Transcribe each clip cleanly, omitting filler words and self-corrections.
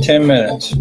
10 minutes.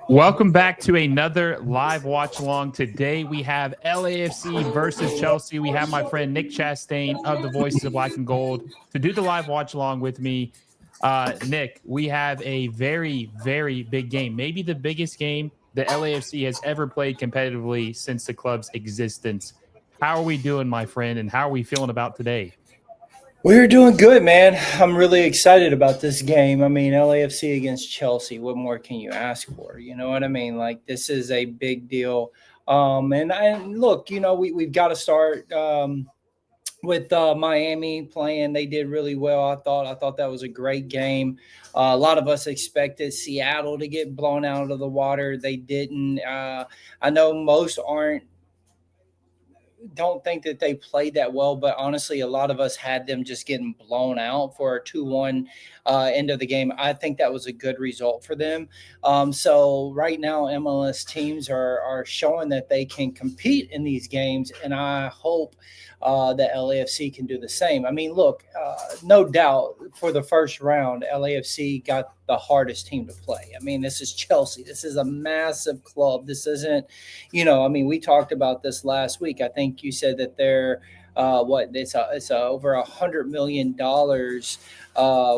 Welcome back to another live watch along. Today we have LAFC versus Chelsea. We have my friend Nick Chastain of the Voices of Black and Gold to do the live watch along with me. Nick, we have a very, very big game, maybe the biggest game the LAFC has ever played competitively since the club's existence. How are we doing, my friend, and how are we feeling about today? We're doing good, man. I'm really excited about this game. I mean, LAFC against Chelsea. What more can you ask for? You know what I mean? Like, this is a big deal. And look, you know, we've got to start with Miami playing. They did really well. I thought that was a great game. A lot of us expected Seattle to get blown out of the water. They didn't. I know most don't think that they played that well, but honestly, a lot of us had them just getting blown out for a 2-1 end of the game. I think that was a good result for them. So right now, MLS teams are showing that they can compete in these games, and I hope that LAFC can do the same. I mean, look, no doubt for the first round, LAFC got the hardest team to play. I mean, this is Chelsea. This is a massive club. This isn't, you know, I mean, we talked about this last week. I think you said that they're it's over $100 million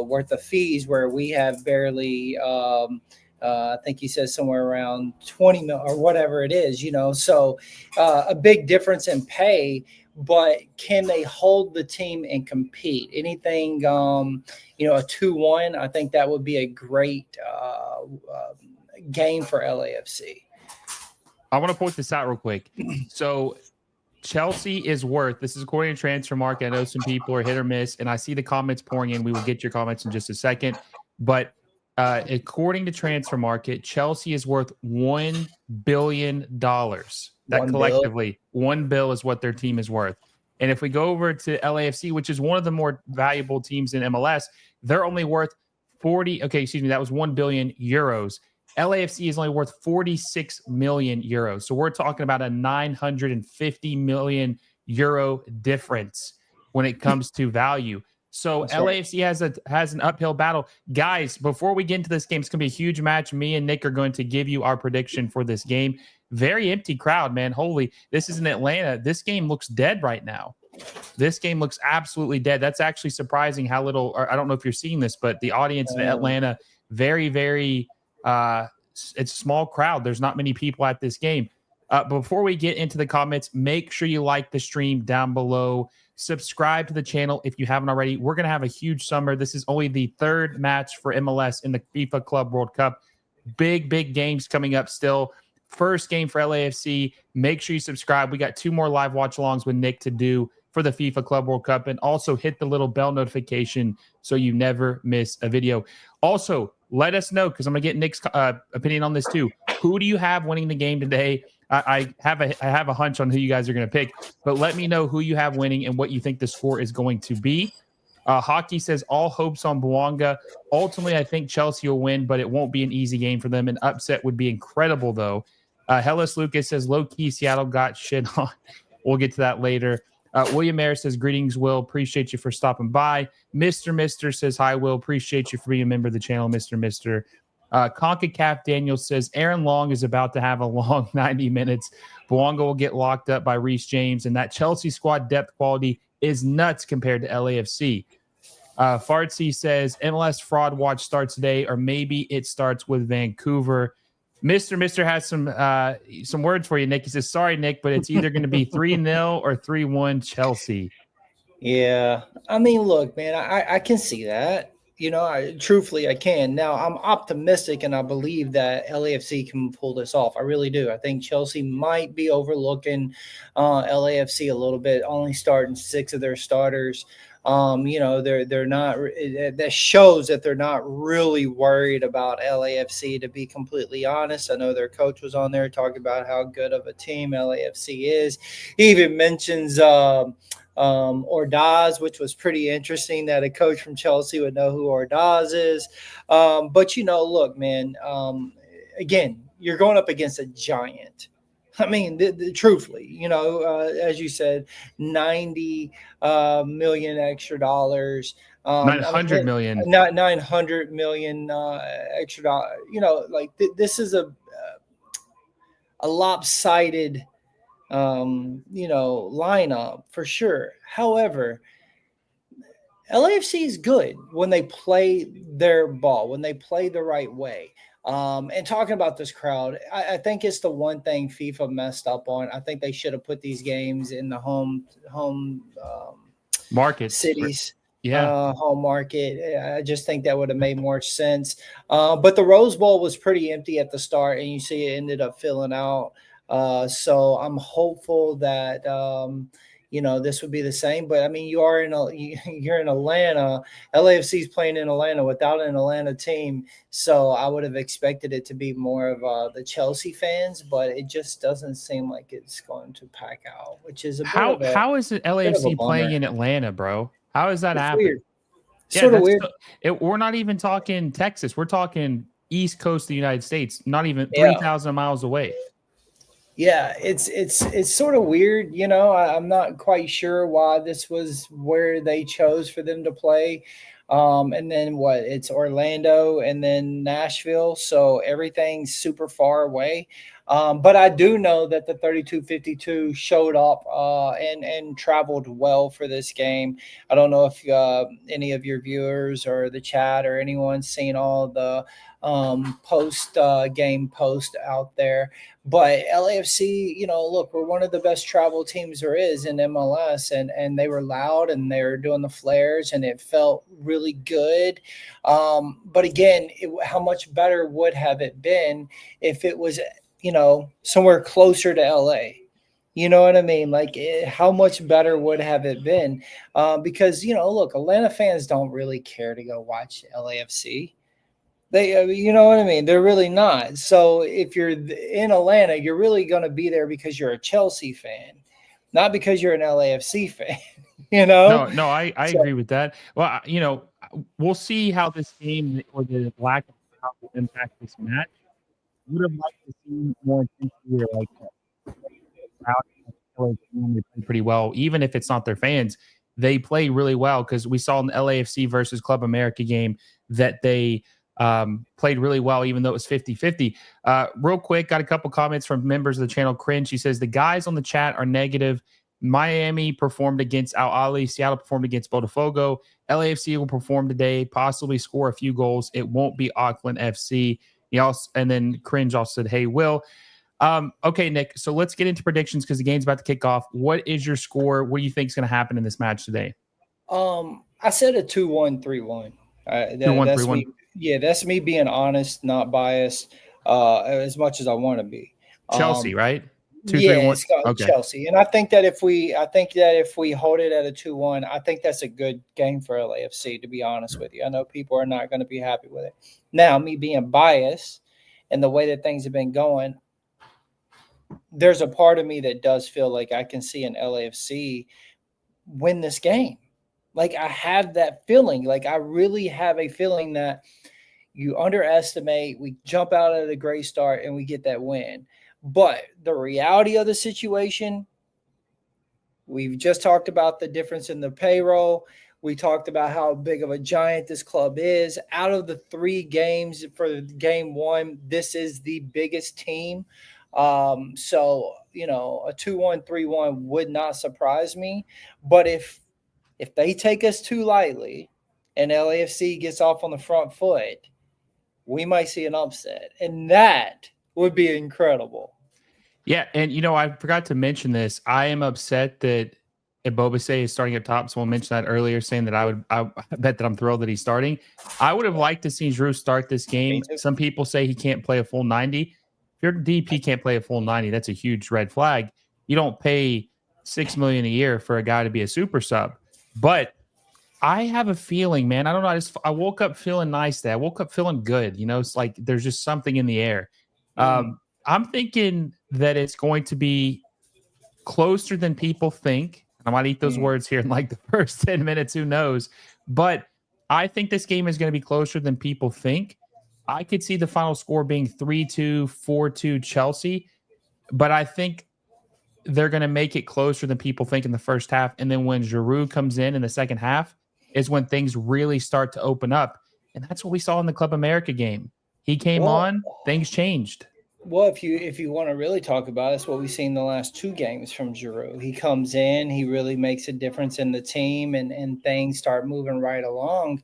worth of fees, where we have barely I think he says somewhere around 20 mil or whatever it is, you know, so a big difference in pay. But can they hold the team and compete? Anything, you know, a 2-1, I think that would be a great game for LAFC. I want to point this out real quick. So Chelsea is worth, this is according to Transfer Market. I know some people are hit or miss, and I see the comments pouring in. We will get your comments in just a second. But according to Transfer Market, Chelsea is worth $1 billion. That collectively, $1 billion is what their team is worth. And if we go over to LAFC, which is one of the more valuable teams in MLS, they're only worth that was 1 billion euros. LAFC is only worth 46 million euros. So we're talking about a 950 million euro difference when it comes to value. So that's LAFC right. has an uphill battle. Guys, before we get into this game, it's going to be a huge match. Me and Nick are going to give you our prediction for this game. Very empty crowd, man. Holy, this is in Atlanta. This game looks dead right now. This game looks absolutely dead. That's actually surprising how little, or I don't know if you're seeing this, but the audience in Atlanta, very, very it's a small crowd. There's not many people at this game. Before we get into the comments, make sure you like the stream down below. Subscribe to the channel if you haven't already. We're going to have a huge summer. This is only the third match for MLS in the FIFA Club World Cup. Big games coming up still. First game for LAFC. Make sure you subscribe. We got 2 more live watch alongs with Nick to do for the FIFA Club World Cup. And also hit the little bell notification so you never miss a video. Also, let us know, because I'm going to get Nick's opinion on this too. Who do you have winning the game today? I have a hunch on who you guys are going to pick, but let me know who you have winning and what you think the score is going to be. Hockey says all hopes on Bouanga. Ultimately, I think Chelsea will win, but it won't be an easy game for them. An upset would be incredible, though. Hellas Lucas says low-key Seattle got shit on. We'll get to that later. William Mayer says, greetings, Will. Appreciate you for stopping by. Mister says, hi, Will. Appreciate you for being a member of the channel, Mister. CONCACAF Daniel says, Aaron Long is about to have a long 90 minutes. Bouanga will get locked up by Reece James, and that Chelsea squad depth quality is nuts compared to LAFC. Fartsy says, MLS Fraud Watch starts today, or maybe it starts with Vancouver. Mister has some words for you, Nick. He says, sorry, Nick, but it's either going to be 3-0 or 3-1 Chelsea. Yeah. I mean, look, man, I can see that. You know, truthfully, I can. Now, I'm optimistic, and I believe that LAFC can pull this off. I really do. I think Chelsea might be overlooking LAFC a little bit, only starting 6 of their starters. You know, they're not. That shows that they're not really worried about LAFC. To be completely honest, I know their coach was on there talking about how good of a team LAFC is. He even mentions Ordaz, which was pretty interesting that a coach from Chelsea would know who Ordaz is. But you know, look, man. Again, you're going up against a giant. I mean, truthfully, you know, as you said, 90 million extra dollars. 900 million. Not 900 million extra dollars. You know, like this is a lopsided, you know, lineup for sure. However, LAFC is good when they play their ball, when they play the right way. And talking about this crowd, I think it's the one thing FIFA messed up on. I think they should have put these games in the home market cities. Yeah. Home market. I just think that would have made more sense. But the Rose Bowl was pretty empty at the start, and you see it ended up filling out. So I'm hopeful that you know, this would be the same. But I mean, you're in Atlanta. LAFC is playing in Atlanta without an Atlanta team, so I would have expected it to be more of the Chelsea fans, but it just doesn't seem like it's going to pack out, which is how is it LAFC playing in Atlanta, bro? How is that happening? Weird. Sort of weird. We're not even talking Texas. We're talking East Coast of the United States, not even 3,000 miles away. Yeah, it's sort of weird, you know. I'm not quite sure why this was where they chose for them to play. And then it's Orlando and then Nashville, so everything's super far away. But I do know that the 3252 showed up and traveled well for this game. I don't know if any of your viewers or the chat or anyone's seen all the game post out there. But LAFC, you know, look, we're one of the best travel teams there is in MLS, and they were loud and they were doing the flares, and it felt really good. But again, how much better would have it been if it was, you know, somewhere closer to LA? You know what I mean? Like, how much better would have it been? Because, you know, look, Atlanta fans don't really care to go watch LAFC. They, you know what I mean? They're really not. So if you're in Atlanta, you're really going to be there because you're a Chelsea fan, not because you're an LAFC fan. You know? No, I agree with that. Well, you know, we'll see how this game or the lack of crowd will impact this match. Would have liked to see more intensity or like crowd. They play pretty well, even if it's not their fans. They play really well because we saw in the LAFC versus Club America game that they played really well, even though it was 50-50. Real quick, got a couple comments from members of the channel. Cringe. He says the guys on the chat are negative Miami performed against Al Ahly. Seattle performed against Botafogo. LAFC will perform today, possibly score a few goals. It won't be Auckland FC. He also, and then Cringe also said, "Hey, Will." Okay, Nick. So let's get into predictions because the game's about to kick off. What is your score? What do you think is going to happen in this match today? I said a 2-1, 3-1. 2-1, That's 3-1. me. Yeah, that's me being honest, not biased, as much as I want to be. Chelsea, right? 2, 3, Yeah, 1. it's got Okay. Chelsea, and I think that if we hold it at a 2-1, I think that's a good game for LAFC. To be honest with you, I know people are not going to be happy with it. Now, me being biased and the way that things have been going, there's a part of me that does feel like I can see an LAFC win this game. Like I have that feeling. Like I really have a feeling that you underestimate, we jump out at a great start and we get that win. But the reality of the situation, we've just talked about the difference in the payroll. We talked about how big of a giant this club is. Out of the 3 games for game 1, this is the biggest team. So, a 2-1, 3-1 would not surprise me. But if they take us too lightly and LAFC gets off on the front foot, we might see an upset. And that would be incredible. Yeah, and I forgot to mention this. I am upset that Ebobisse is starting up top. Someone mentioned that earlier, saying that I bet that I'm thrilled that he's starting. I would have liked to see Giroud start this game. Some people say he can't play a full 90. If your DP can't play a full 90, that's a huge red flag. You don't pay $6 million a year for a guy to be a super sub. But I have a feeling, man. I don't know. I woke up feeling nice today. I woke up feeling good. It's like there's just something in the air. I'm thinking that it's going to be closer than people think. I might eat those words here in like the first 10 minutes. Who knows? But I think this game is going to be closer than people think. I could see the final score being 3-2, 4-2 Chelsea. But I think they're going to make it closer than people think in the first half. And then when Giroud comes in the second half is when things really start to open up. And that's what we saw in the Club America game. He came on, things changed. Well, if you want to really talk about it, it's what we've seen the last 2 games from Giroud. He comes in, he really makes a difference in the team, and things start moving right along.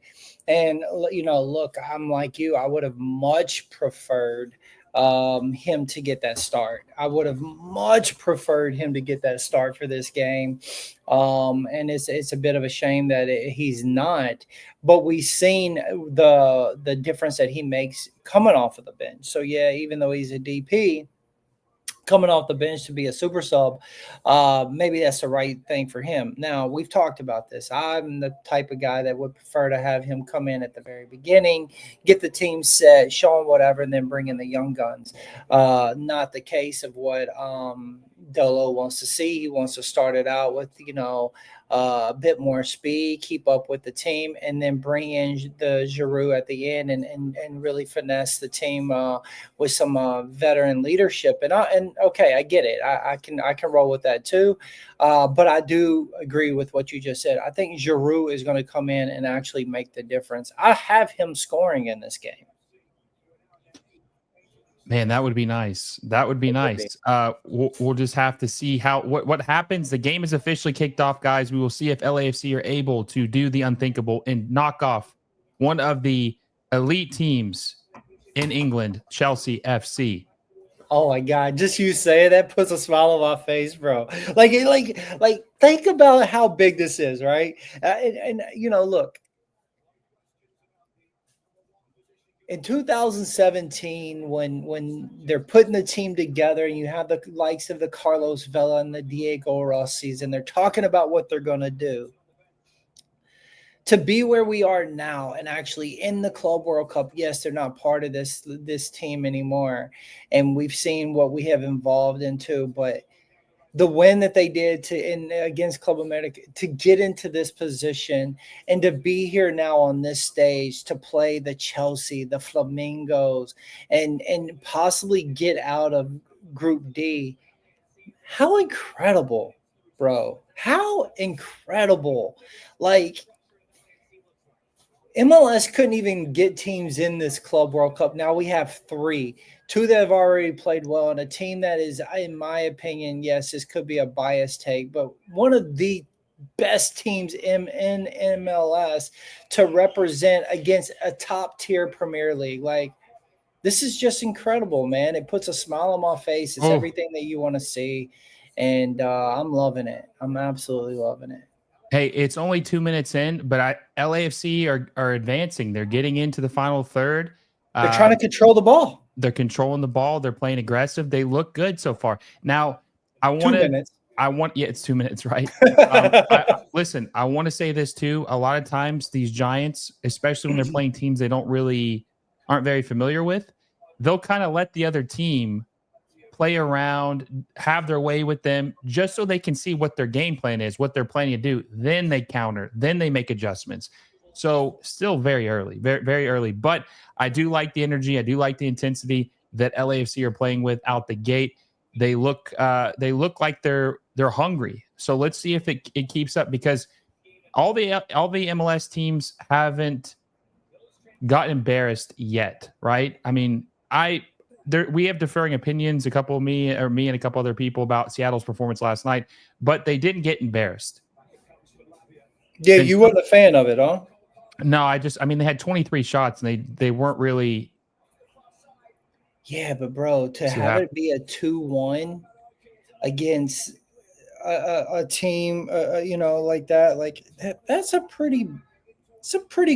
And look, I'm like you. I would have much preferred him to get that start. I would have much preferred him to get that start for this game. And it's a bit of a shame that he's not. But we've seen the difference that he makes coming off of the bench. So yeah, even though he's a DP, coming off the bench to be a super sub, maybe that's the right thing for him. Now, we've talked about this. I'm the type of guy that would prefer to have him come in at the very beginning, get the team set, show them whatever, and then bring in the young guns. Not the case of what Dolo wants to see. He wants to start it out with, a bit more speed, keep up with the team, and then bring in the Giroud at the end and really finesse the team with some veteran leadership. And okay, I get it. I can roll with that too. But I do agree with what you just said. I think Giroud is going to come in and actually make the difference. I have him scoring in this game. Man, that would be nice. That would be nice. We'll just have to see what happens. The game is officially kicked off, guys. We will see if LAFC are able to do the unthinkable and knock off one of the elite teams in England, Chelsea FC. Oh my God! Just you say it, that puts a smile on my face, bro. Like think about how big this is, right? And look. In 2017, when they're putting the team together and you have the likes of the Carlos Vela and the Diego Rossis, and they're talking about what they're going to do, to be where we are now and actually in the Club World Cup, yes, they're not part of this team anymore, and we've seen what we have involved into, but the win that they did against Club America to get into this position and to be here now on this stage to play the Chelsea, the Flamingos, and possibly get out of Group D. How incredible, bro. How incredible. Like, MLS couldn't even get teams in this Club World Cup. Now we have 3. 2 that have already played well, and a team that is, in my opinion, yes, this could be a biased take, but one of the best teams in MLS to represent against a top-tier Premier League. Like, this is just incredible, man. It puts a smile on my face. It's everything that you want to see, and I'm loving it. I'm absolutely loving it. Hey, it's only 2 minutes in, but LAFC are advancing. They're getting into the final third. They're trying to control the ball. They're controlling the ball. They're playing aggressive. They look good so far. Now, it's 2 minutes, right? Listen, I want to say this too. A lot of times these Giants, especially when they're playing teams they aren't very familiar with, they'll kind of let the other team play around, have their way with them, just so they can see what their game plan is, what they're planning to do. Then they counter, then they make adjustments. So still very early, very, very early. But I do like the energy. I do like the intensity that LAFC are playing with out the gate. They look like they're hungry. So let's see if it keeps up, because all the MLS teams haven't got embarrassed yet, right? I mean, we have differing opinions, me and a couple other people, about Seattle's performance last night, but they didn't get embarrassed. Yeah, you weren't a fan of it, huh? No, they had 23 shots and they weren't really. Yeah, but bro, to have it be a 2-1 against a team, like that, like that's a pretty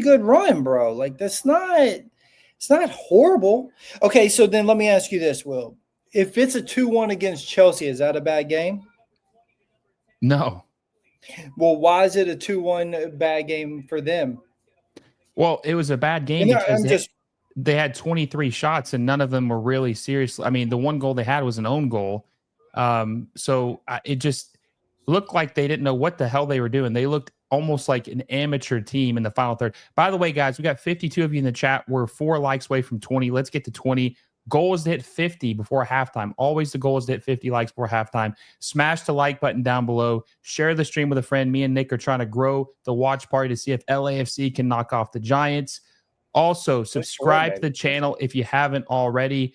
good run, bro. Like it's not horrible. Okay, so then let me ask you this, Will. If it's a 2-1 against Chelsea, is that a bad game? No. Well, why is it a 2-1 bad game for them? Well, it was a bad game because they had 23 shots and none of them were really serious. I mean, the one goal they had was an own goal. So it just looked like they didn't know what the hell they were doing. They looked almost like an amateur team in the final third. By the way, guys, we got 52 of you in the chat. We're 4 likes away from 20. Let's get to 20. Goal is to hit 50 before halftime. Always the goal is to hit 50 likes before halftime. Smash the like button down below. Share the stream with a friend. Me and Nick are trying to grow the watch party to see if LAFC can knock off the Giants. Also, subscribe to the channel if you haven't already.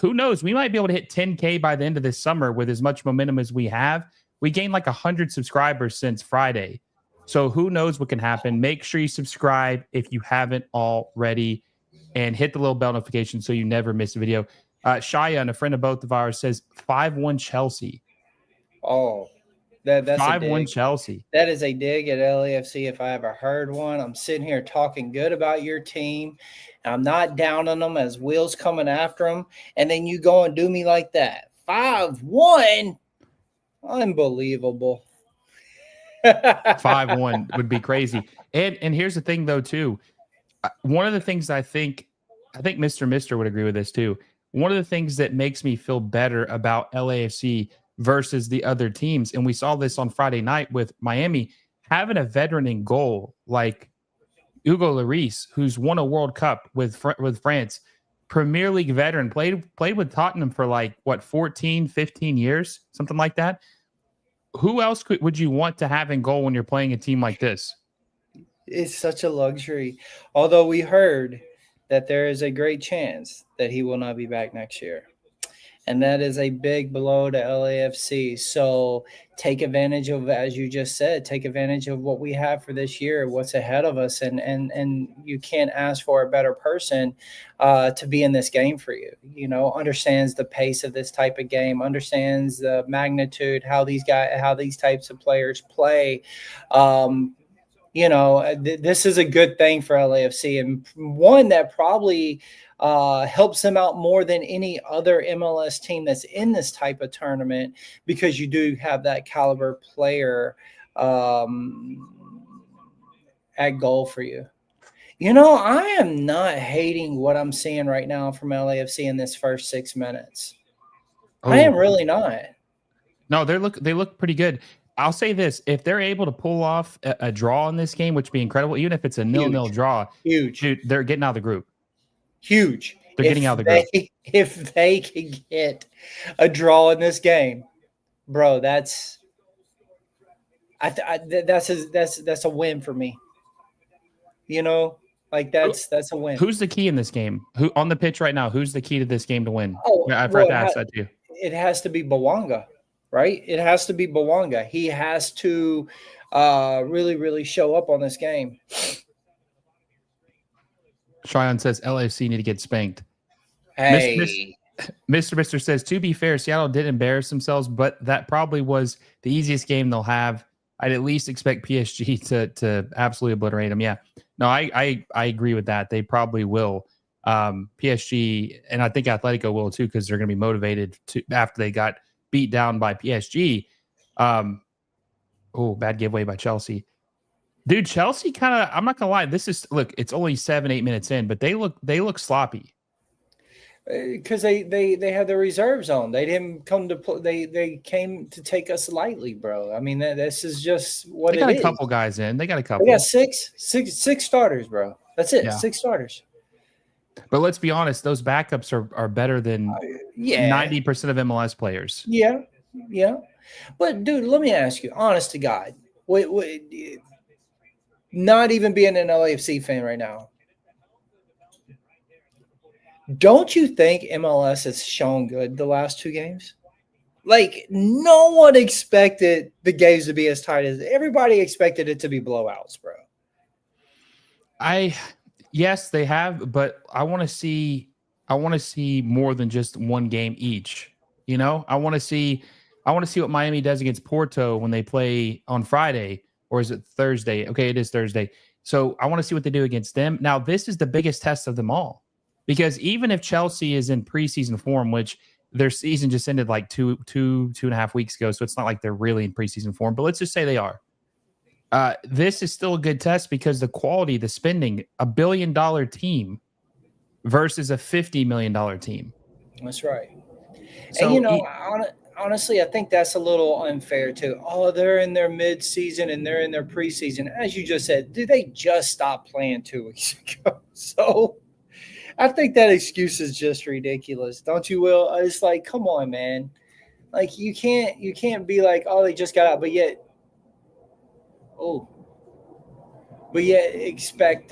Who knows? We might be able to hit 10K by the end of this summer with as much momentum as we have. We gained like 100 subscribers since Friday. So who knows what can happen. Make sure you subscribe if you haven't already, and hit the little bell notification so you never miss a video. Cheyenne, a friend of both of ours, says 5-1 Chelsea. Oh, that's 5-1 Chelsea. That is a dig at LAFC if I ever heard one. I'm sitting here talking good about your team. And I'm not down on them as Will's coming after them. And then you go and do me like that. 5-1? Unbelievable. 5-1 would be crazy. And here's the thing, though, too. One of the things I think Mr. would agree with this, too. One of the things that makes me feel better about LAFC versus the other teams, and we saw this on Friday night with Miami, having a veteran in goal like Hugo Lloris, who's won a World Cup with France, Premier League veteran, played with Tottenham for 14, 15 years, something like that. Who else would you want to have in goal when you're playing a team like this? It's such a luxury. Although we heard that there is a great chance that he will not be back next year. And that is a big blow to LAFC. So take advantage of, as you just said, take advantage of what we have for this year, what's ahead of us. And you can't ask for a better person to be in this game for you. Understands the pace of this type of game, understands the magnitude, how these types of players play. This is a good thing for LAFC, and one that probably helps them out more than any other MLS team that's in this type of tournament, because you do have that caliber player at goal for you. I am not hating what I'm seeing right now from LAFC in this first 6 minutes. I am really not. No, they look pretty good. I'll say this: if they're able to pull off a draw in this game, which would be incredible, even if it's a 0-0 draw, dude, they're getting out of the group. Huge. They're getting out of the group. If they can get a draw in this game, bro, that's a win for me. Like that's a win. Who's the key in this game? Who on the pitch right now? Who's the key to this game to win? Oh, I well, forgot to ask that too. it has to be Bouanga, right? It has to be Bouanga. He has to really, really show up on this game. Cheyenne says LAFC need to get spanked. Hey. Mr. says, to be fair, Seattle did embarrass themselves, but that probably was the easiest game they'll have. I'd at least expect PSG to absolutely obliterate them. Yeah. No, I agree with that. They probably will. PSG, and I think Atletico will too, because they're going to be motivated to after they got beat down by PSG. Bad giveaway by Chelsea. Dude, Chelsea kind of, I'm not going to lie. It's only 7-8 minutes in, but they look sloppy. Because they had their reserves on. They didn't come to play. They came to take us lightly, bro. I mean, this is just what it is. They got a couple guys in. They got a couple. They got six starters, bro. That's it. Yeah. 6 starters. But let's be honest, those backups are better than 90% of MLS players. Yeah. But dude, let me ask you, honest to God, not even being an LAFC fan right now, don't you think MLS has shown good the last 2 games? Like, no one expected the games to be as tight as everybody expected it to be blowouts, bro. Yes, they have, but I want to see more than just one game each. You know, I want to see what Miami does against Porto when they play on Friday, or is it Thursday? Okay, it is Thursday. So I want to see what they do against them. Now, this is the biggest test of them all. Because even if Chelsea is in preseason form, which their season just ended like two and a half weeks ago, so it's not like they're really in preseason form, but let's just say they are. This is still a good test because the quality, the spending, $1 billion team versus a $50 million team. That's right. So, and honestly, I think that's a little unfair too. Oh, they're in their mid-season and they're in their preseason. As you just said, did they just stop playing 2 weeks ago? So I think that excuse is just ridiculous. Don't you, Will? It's like, come on, man. Like you can't be like, oh, they just got out, but yet expect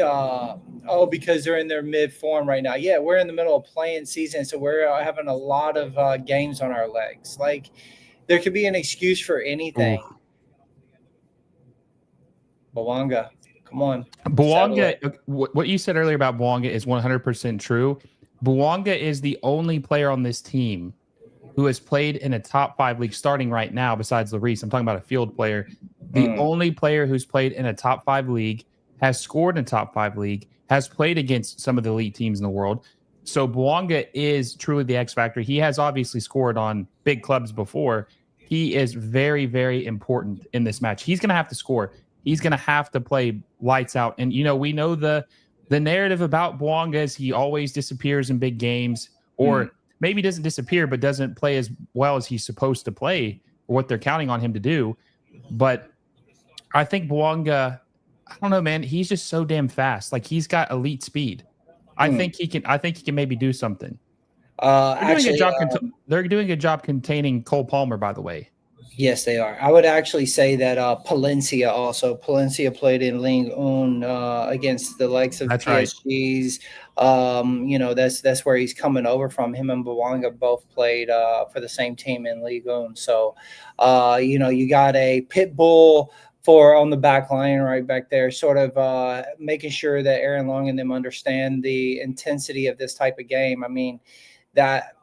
because they're in their mid form right now. Yeah, we're in the middle of playing season, so we're having a lot of games on our legs. Like there could be an excuse for anything. Bouanga. Come on. Bouanga, what you said earlier about Bouanga is 100% true. Bouanga is the only player on this team who has played in a top 5 league starting right now, besides Lloris. I'm talking about a field player. The only player who's played in a top 5 league, has scored in a top 5 league, has played against some of the elite teams in the world. So Bouanga is truly the X factor. He has obviously scored on big clubs before. He is very, very important in this match. He's going to have to score. He's going to have to play lights out. And, we know the narrative about Bouanga is he always disappears in big games, or maybe doesn't disappear, but doesn't play as well as he's supposed to play, or what they're counting on him to do. But I think Bouanga, I don't know, man. He's just so damn fast. Like he's got elite speed. I think he can maybe do something. They're doing a job containing Cole Palmer, by the way. Yes, they are. I would actually say that Palencia played in Ligue 1 against the likes of PSG's. Right. That's where he's coming over from. Him and Bouanga both played for the same team in Ligue 1. So, you got a pit bull on the back line right back there, sort of making sure that Aaron Long and them understand the intensity of this type of game. I mean, that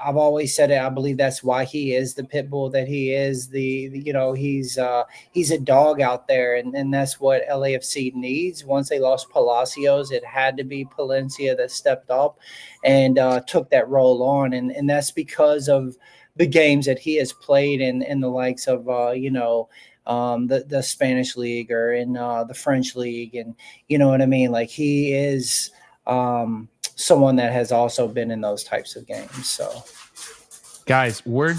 I've always said it. I believe that's why he is the pit bull that he is. He's a dog out there, and that's what LAFC needs. Once they lost Palacios, it had to be Palencia that stepped up and took that role on, and that's because of the games that he has played in the likes of the Spanish league or in the French league, and you know what I mean. Like he is someone that has also been in those types of games. So, guys, we're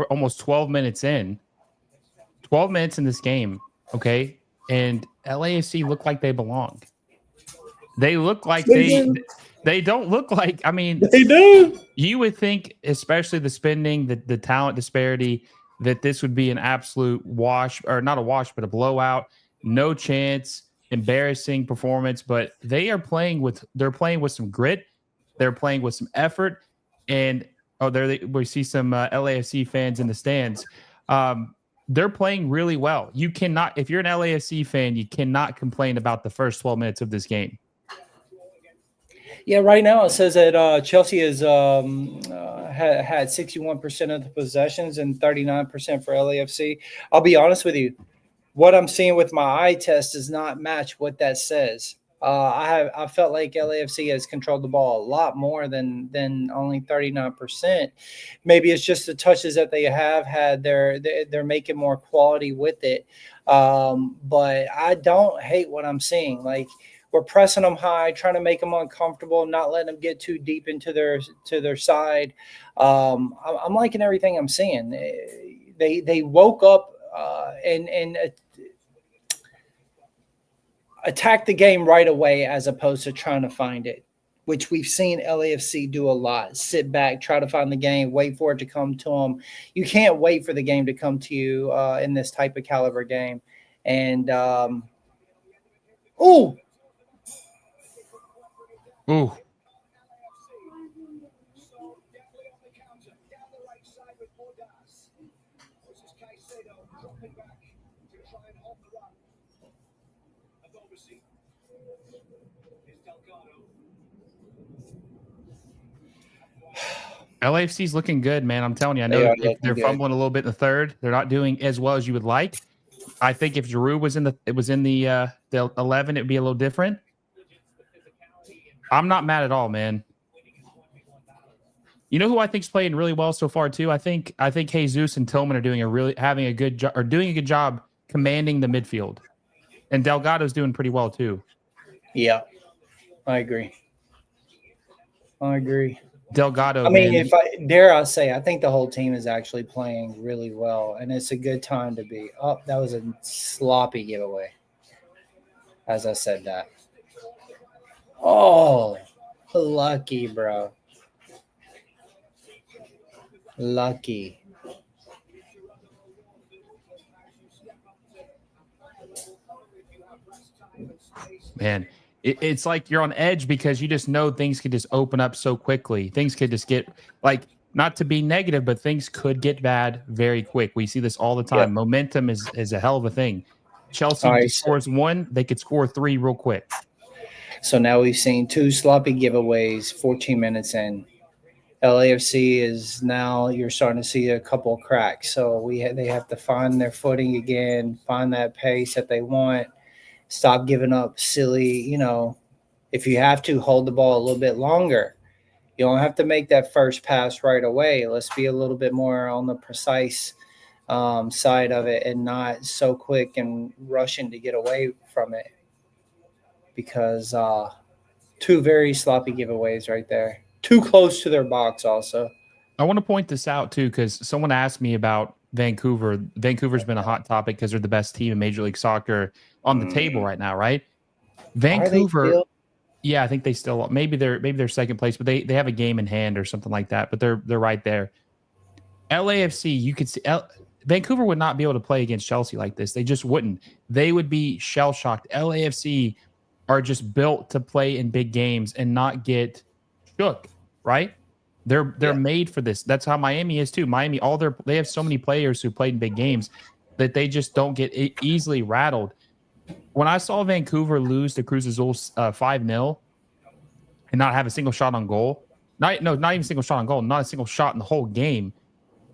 almost 12 minutes in. 12 minutes in this game, okay? And LAFC look like they belong. They look like they don't look like, I mean, they do. You would think, especially the spending, the talent disparity, that this would be an absolute wash, or not a wash, but a blowout. No chance. embarrassing performance, but they're playing with some grit. They're playing with some effort. And we see some LAFC fans in the stands. They're playing really well. You cannot, if you're an LAFC fan, you cannot complain about the first 12 minutes of this game. Yeah, right now it says that Chelsea has had 61% of the possessions and 39% for LAFC. I'll be honest with you. What I'm seeing with my eye test does not match what that says. I felt like LAFC has controlled the ball a lot more than only 39%. Maybe it's just the touches that they have had. They're making more quality with it. But I don't hate what I'm seeing. Like, we're pressing them high, trying to make them uncomfortable, not letting them get too deep into their side. I'm liking everything I'm seeing. They woke up and attack the game right away as opposed to trying to find it, which we've seen LAFC do a lot. Sit back, try to find the game, wait for it to come to them. You can't wait for the game to come to you in this type of caliber game. And Ooh. LAFC's looking good, man. I'm telling you. I know they're fumbling a little bit in the third. They're not doing as well as you would like. I think if Giroud was in the 11, it would be a little different. I'm not mad at all, man. You know who I think's playing really well so far too? I think Jesus and Tillman are doing a good job commanding the midfield, and Delgado's doing pretty well too. Yeah, I agree. Delgado. I mean, if I dare, I say, I think the whole team is actually playing really well, and it's a good time to be. Oh, that was a sloppy giveaway. As I said that. Oh, lucky, bro. Lucky. Man, it's like you're on edge because you just know things could just open up so quickly. Things could just get, like, not to be negative, but things could get bad very quick. We see this all the time. Yep. Momentum is a hell of a thing. Chelsea scores one, they could score three real quick. So now we've seen two sloppy giveaways 14 minutes in. LAFC is now, you're starting to see a couple of cracks. So they have to find their footing again, find that pace that they want. Stop giving up silly, if you have to, hold the ball a little bit longer. You don't have to make that first pass right away. Let's be a little bit more on the precise side of it and not so quick and rushing to get away from it. Because two very sloppy giveaways right there. Too close to their box also. I want to point this out too, because someone asked me about Vancouver. Vancouver's been a hot topic because they're the best team in Major League Soccer on the table right now, right? Vancouver, yeah, I think they still, maybe they're second place, but they have a game in hand or something like that. But they're right there. LAFC, you could see Vancouver would not be able to play against Chelsea like this. They just wouldn't. They would be shell shocked. LAFC are just built to play in big games and not get shook, right? They're made for this. That's how Miami is too. Miami, they have so many players who played in big games that they just don't get easily rattled. When I saw Vancouver lose to Cruz Azul 5-0 and not have a single shot on goal, not even a single shot on goal, not a single shot in the whole game,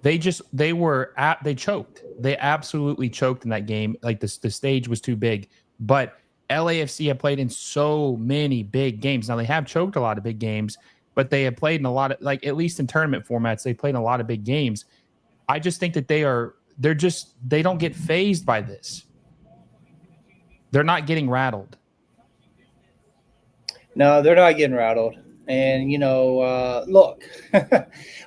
they choked. They absolutely choked in that game. Like the stage was too big. But LAFC have played in so many big games. Now they have choked a lot of big games, but they have played in a lot of, like, at least in tournament formats, they played in a lot of big games. I just think that they don't get fazed by this. They're not getting rattled. No, they're not getting rattled. And, look,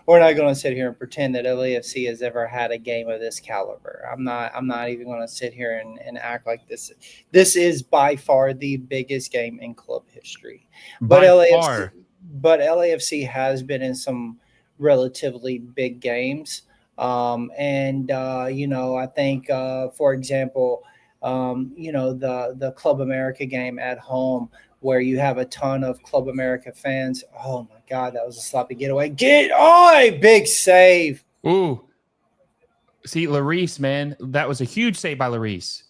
we're not going to sit here and pretend that LAFC has ever had a game of this caliber. I'm not even going to sit here and act like this. This is by far the biggest game in club history. But LAFC has been in some relatively big games. I think, for example, the Club America game at home where you have a ton of Club America fans. Oh my God, that was a sloppy getaway. Big save. Ooh. See, Lloris, man, that was a huge save by Lloris.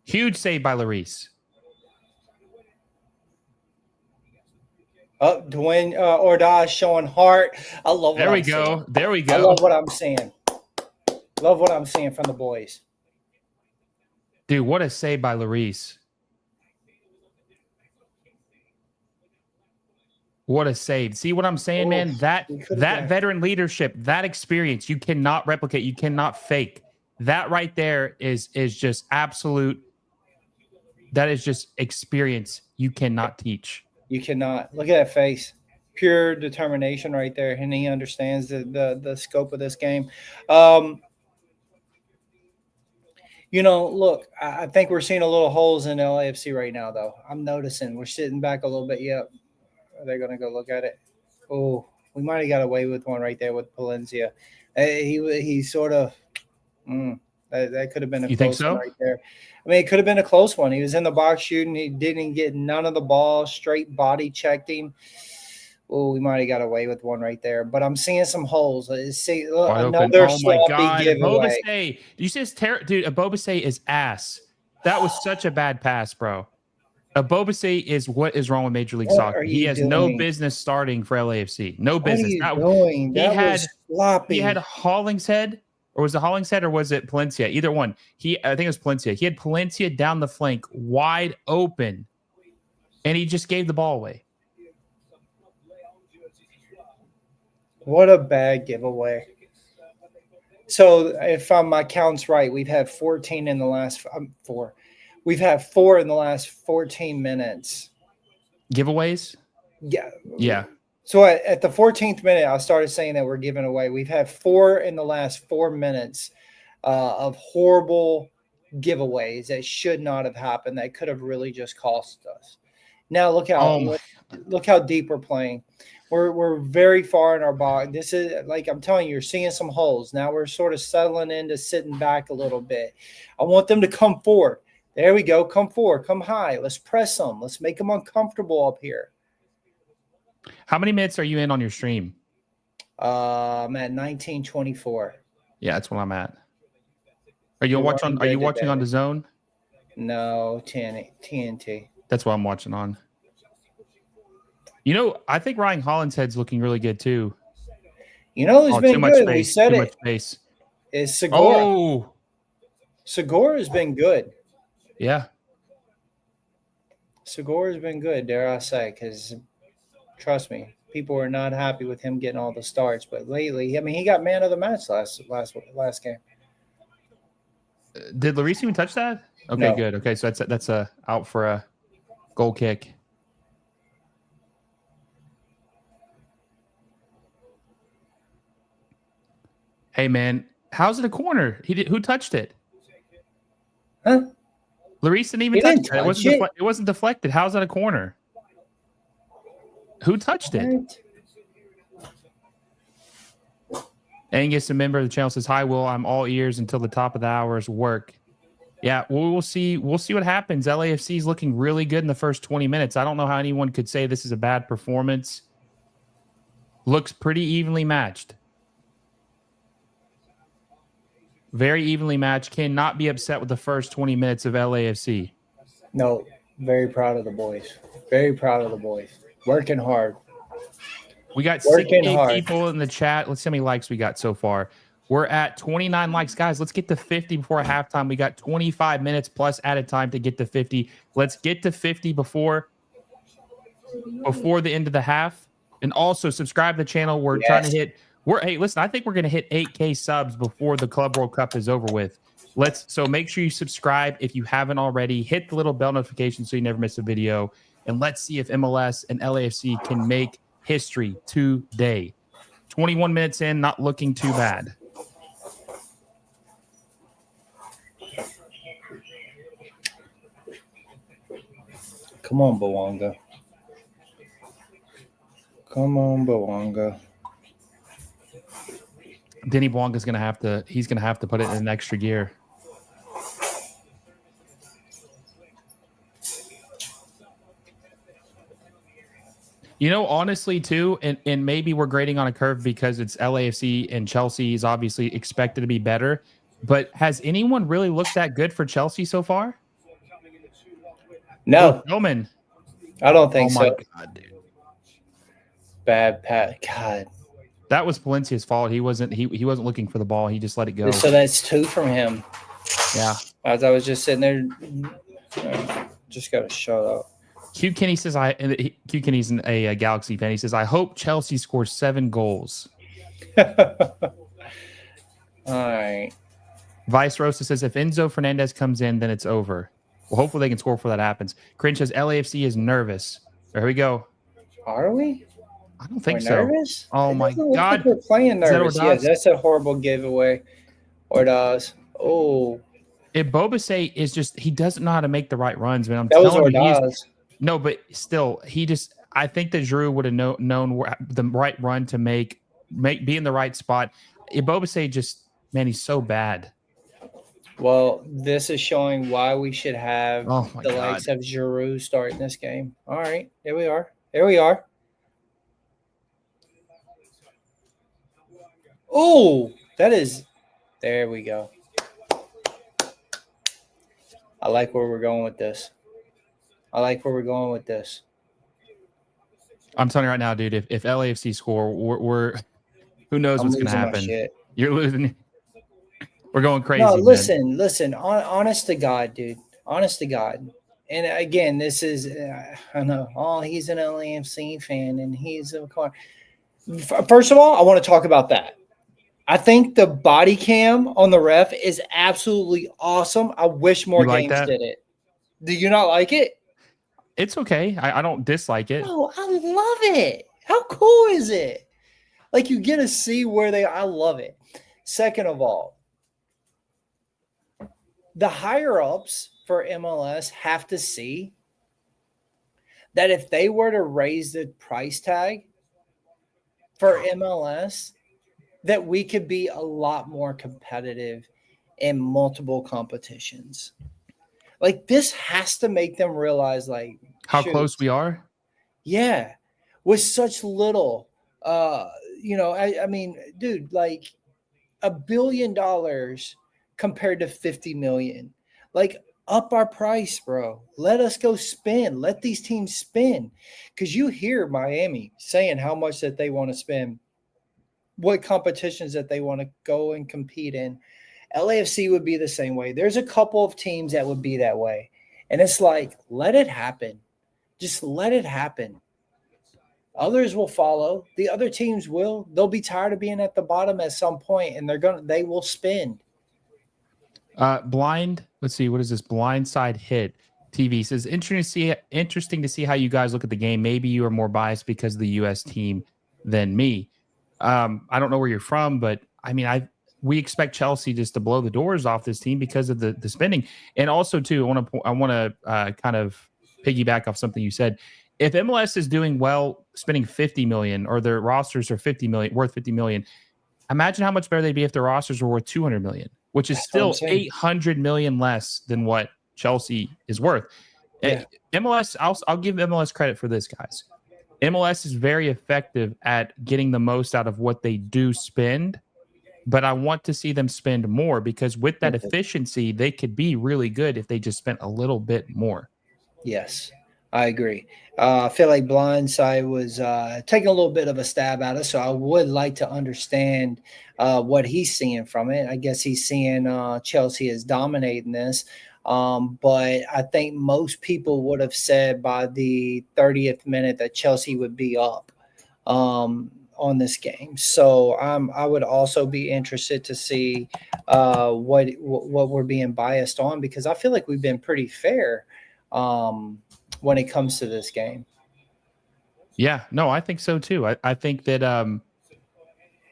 Huge save by Lloris. Oh, Dwayne Ordaz showing heart. I love what I'm seeing. There we go. I love what I'm seeing. Love what I'm seeing from the boys. Dude, what a save by Lloris. What a save. See what I'm saying, man? That veteran leadership, that experience, you cannot replicate. You cannot fake. That right there is just absolute. That is just experience you cannot teach. You cannot. Look at that face. Pure determination right there. And he understands the scope of this game. Look, I think we're seeing a little holes in LAFC right now, though. I'm noticing. We're sitting back a little bit. Yep. Are they going to go look at it? Oh, we might have got away with one right there with Palencia. He sort of that could have been a close one right there. I mean, it could have been a close one. He was in the box shooting. He didn't get none of the ball. Straight body checked him. Oh, we might have got away with one right there. But I'm seeing some holes. Another sloppy giveaway. Abobase. You see this dude, Abobase is ass. That was such a bad pass, bro. Abobase is what is wrong with Major League Soccer. He has no business starting for LAFC. No business. What are you doing? That was sloppy. He had Hollingshead, or was it Hollingshead, or was it Palencia? Either one. I think it was Palencia. He had Palencia down the flank, wide open, and he just gave the ball away. What a bad giveaway. So if my count's right, we've had 14 in the last 4. We've had 4 in the last 14 minutes. Giveaways? Yeah. So at the 14th minute, I started saying that we're giving away. We've had 4 in the last 4 minutes of horrible giveaways that should not have happened. That could have really just cost us. Now look how deep we're playing. We're very far in our box. This is, like I'm telling you, you're seeing some holes. Now we're sort of settling into sitting back a little bit. I want them to come forward. There we go. Come forward. Come high. Let's press them. Let's make them uncomfortable up here. How many minutes are you in on your stream? I'm at 1924. Yeah, that's what I'm at. Are you watching on the Zone? No, TNT. That's what I'm watching on. I think Ryan Hollingshead's looking really good too. Who's been good? We said it. Space. Is Segura. Oh, Segura has been good. Yeah. Segura's been good, dare I say, because trust me, people are not happy with him getting all the starts. But lately, I mean, he got man of the match last game. Did Lloris even touch that? Okay, no. Good. Okay, so that's a out for a goal kick. Hey man, how's it a corner? Who touched it? Huh? Lloris didn't even touch it. It wasn't deflected. How's that a corner? Who touched it? Angus, a member of the channel, says, "Hi, Will. I'm all ears until the top of the hour's work." Yeah, we'll see. We'll see what happens. LAFC is looking really good in the first 20 minutes. I don't know how anyone could say this is a bad performance. Looks pretty evenly matched. Very evenly matched. Cannot be upset with the first 20 minutes of LAFC. No, very proud of the boys. Very proud of the boys. Working hard. We got 68 people in the chat. Let's see how many likes we got so far. We're at 29 likes. Guys, let's get to 50 before halftime. We got 25 minutes plus added time to get to 50. Let's get to 50 before the end of the half. And also subscribe to the channel. We're trying to hit... Hey, listen, I think we're going to hit 8K subs before the Club World Cup is over with. So make sure you subscribe if you haven't already. Hit the little bell notification so you never miss a video. And let's see if MLS and LAFC can make history today. 21 minutes in, not looking too bad. Come on, Bouanga. Come on, Bouanga. Denis Bouanga is going to have to put it in an extra gear. Honestly, too, and maybe we're grading on a curve because it's LAFC and Chelsea is obviously expected to be better. But has anyone really looked that good for Chelsea so far? No, Tillman. I don't think Oh my so. God, dude. Bad Pat. God. That was Palencia's fault. He wasn't looking for the ball. He just let it go. So that's 2 from him. Yeah. As I was just sitting there, just got to shut up. Q Kenny says Q Kenny's a Galaxy fan. He says, I hope Chelsea scores 7 goals. All right. Vice Rosa says, if Enzo Fernandez comes in, then it's over. Well, hopefully they can score before that happens. Cringe says LAFC is nervous. There we go. Are we? I don't think we're so. Nervous? Oh my God. Like we're playing nervous. Yeah, that's a horrible giveaway. Or does. Oh. If Bobasay is just, he doesn't know how to make the right runs, man. I'm that telling you. No, but still, I think that Giroud would have known the right run to be in the right spot. If Bobasay just, man, he's so bad. Well, this is showing why we should have the likes of Giroud starting this game. All right, here we are. Here we are. Oh, there we go. I like where we're going with this. I'm telling you right now, dude, if LAFC score, we're who knows what's going to happen. You're losing. We're going crazy. No, listen. Honest to God, dude. Honest to God. And again, this is, I know, he's an LAFC fan and he's a car. First of all, I want to talk about that. I think the body cam on the ref is absolutely awesome. I wish more games did it. Do you not like it? It's okay. I don't dislike it. No, I love it. How cool is it? Like you get to see I love it. Second of all, the higher ups for MLS have to see that if they were to raise the price tag for MLS, that we could be a lot more competitive in multiple competitions. Like this has to make them realize like how close we are. Yeah. With such little, I mean, dude, like $1 billion compared to 50 million, like up our price, bro. Let us go spend. Let these teams spend. Cause you hear Miami saying how much that they want to spend, what competitions that they want to go and compete in. LAFC would be the same way. There's a couple of teams that would be that way. And it's like, let it happen. Just let it happen. Others will follow. The other teams will. They'll be tired of being at the bottom at some point, and they will spend. Blind. Let's see. What is this? Blindside Hit TV says interesting to see how you guys look at the game. Maybe you are more biased because of the U.S. team than me. I don't know where you're from, but I mean, we expect Chelsea just to blow the doors off this team because of the spending. And also, too, I want to kind of piggyback off something you said. If MLS is doing well, spending 50 million, or their rosters are worth 50 million, imagine how much better they'd be if their rosters were worth 200 million, which is still 800 million less than what Chelsea is worth. Yeah. MLS, I'll give MLS credit for this, guys. MLS is very effective at getting the most out of what they do spend, but I want to see them spend more because with that efficiency, they could be really good if they just spent a little bit more. Yes, I agree. I feel like Blindside was taking a little bit of a stab at us, so I would like to understand what he's seeing from it. I guess he's seeing Chelsea is dominating this. But I think most people would have said by the 30th minute that Chelsea would be up on this game. So I would also be interested to see what we're being biased on, because I feel like we've been pretty fair when it comes to this game. Yeah, no, I think so too. I think that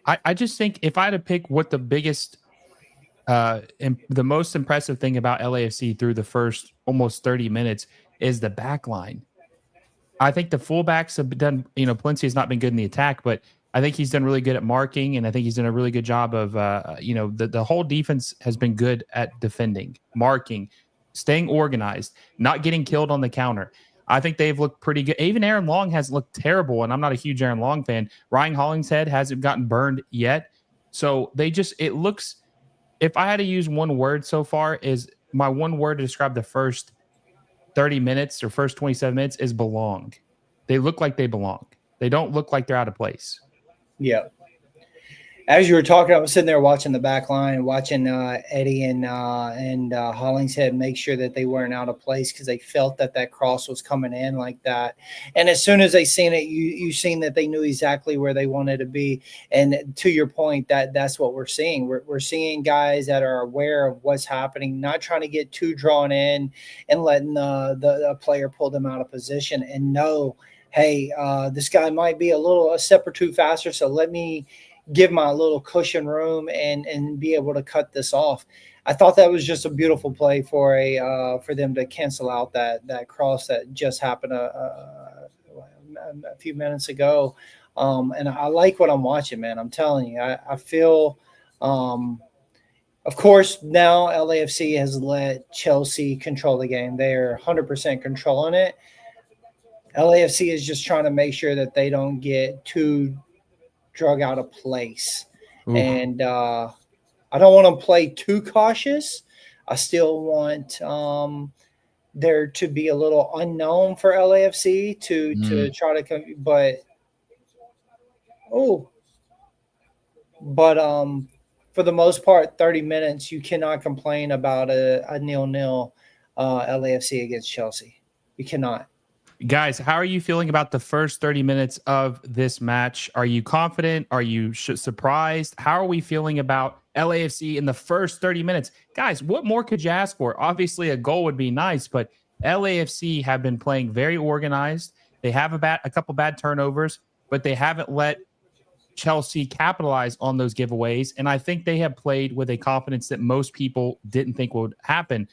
I just think if I had to pick what the biggest and the most impressive thing about LAFC through the first almost 30 minutes is the back line. I think the fullbacks have done, Palencia has not been good in the attack, but I think he's done really good at marking, and I think he's done a really good job of, the whole defense has been good at defending, marking, staying organized, not getting killed on the counter. I think they've looked pretty good. Even Aaron Long hasn't looked terrible, and I'm not a huge Aaron Long fan. Ryan Hollingshead hasn't gotten burned yet. So it looks, if I had to use one word so far, is my one word to describe the first 30 minutes or first 27 minutes is belong. They look like they belong. They don't look like they're out of place. Yeah. As you were talking, I was sitting there watching the back line, watching Eddie and Hollingshead make sure that they weren't out of place because they felt that cross was coming in like that. And as soon as they seen it, you seen that they knew exactly where they wanted to be. And to your point, that's what we're seeing. We're seeing guys that are aware of what's happening, not trying to get too drawn in and letting the player pull them out of position and know, hey, this guy might be a step or two faster, so let me give my little cushion room and be able to cut this off. I thought that was just a beautiful play for them to cancel out that cross that just happened a few minutes ago. And I like what I'm watching, man. I'm telling you, I feel, of course, now LAFC has let Chelsea control the game. They're 100% controlling it. LAFC is just trying to make sure that they don't get too drug out of place. Ooh. And I don't want to play too cautious. I still want there to be a little unknown for LAFC to try to come, but for the most part, 30 minutes, you cannot complain about a 0-0 LAFC against Chelsea. You cannot. Guys, how are you feeling about the first 30 minutes of this match? Are you confident? Are you surprised? How are we feeling about LAFC in the first 30 minutes? Guys, what more could you ask for? Obviously, a goal would be nice, but LAFC have been playing very organized. They have a couple bad turnovers, but they haven't let Chelsea capitalize on those giveaways. And I think they have played with a confidence that most people didn't think would happen.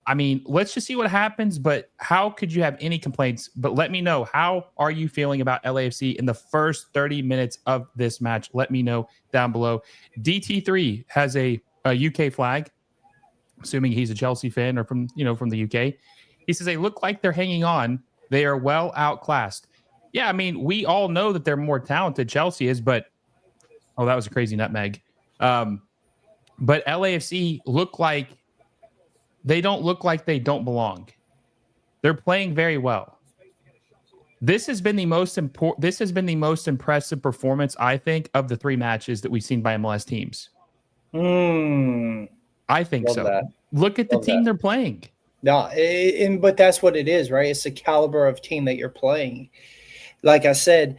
I mean, let's just see what happens, but how could you have any complaints? But let me know, how are you feeling about LAFC in the first 30 minutes of this match? Let me know down below. DT3 has a UK flag, assuming he's a Chelsea fan or from the UK. He says they look like they're hanging on. They are well outclassed. Yeah, I mean, we all know that they're more talented, Chelsea is, but that was a crazy nutmeg. But LAFC they don't look like they don't belong. They're playing very well. This has been the most impressive performance, I think, of the three matches that we've seen by MLS teams. I think so. That. Look at the team they're playing. No, but that's what it is, right? It's the caliber of team that you're playing. Like I said,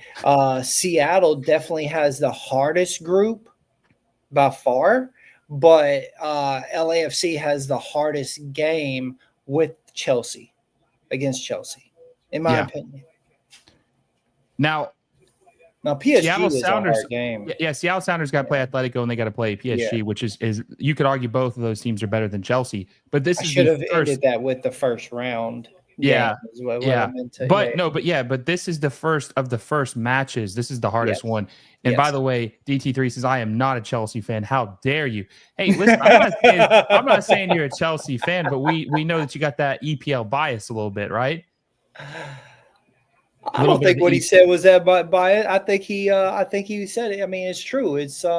Seattle definitely has the hardest group by far. But LAFC has the hardest game with Chelsea, against Chelsea, in my opinion. Now PSG Seattle is Sounders, a hard game. Yeah, Seattle Sounders got to play Atletico and they got to play PSG, which is you could argue both of those teams are better than Chelsea. But this should have ended that with the first round. But this is the first of the first matches. This is the hardest one. And by the way, DT3 says, I am not a Chelsea fan. How dare you? Hey, listen, I'm not saying you're a Chelsea fan, but we know that you got that EPL bias a little bit, right? I don't think what he said was that bias. I think he said it. I mean, it's true. It's the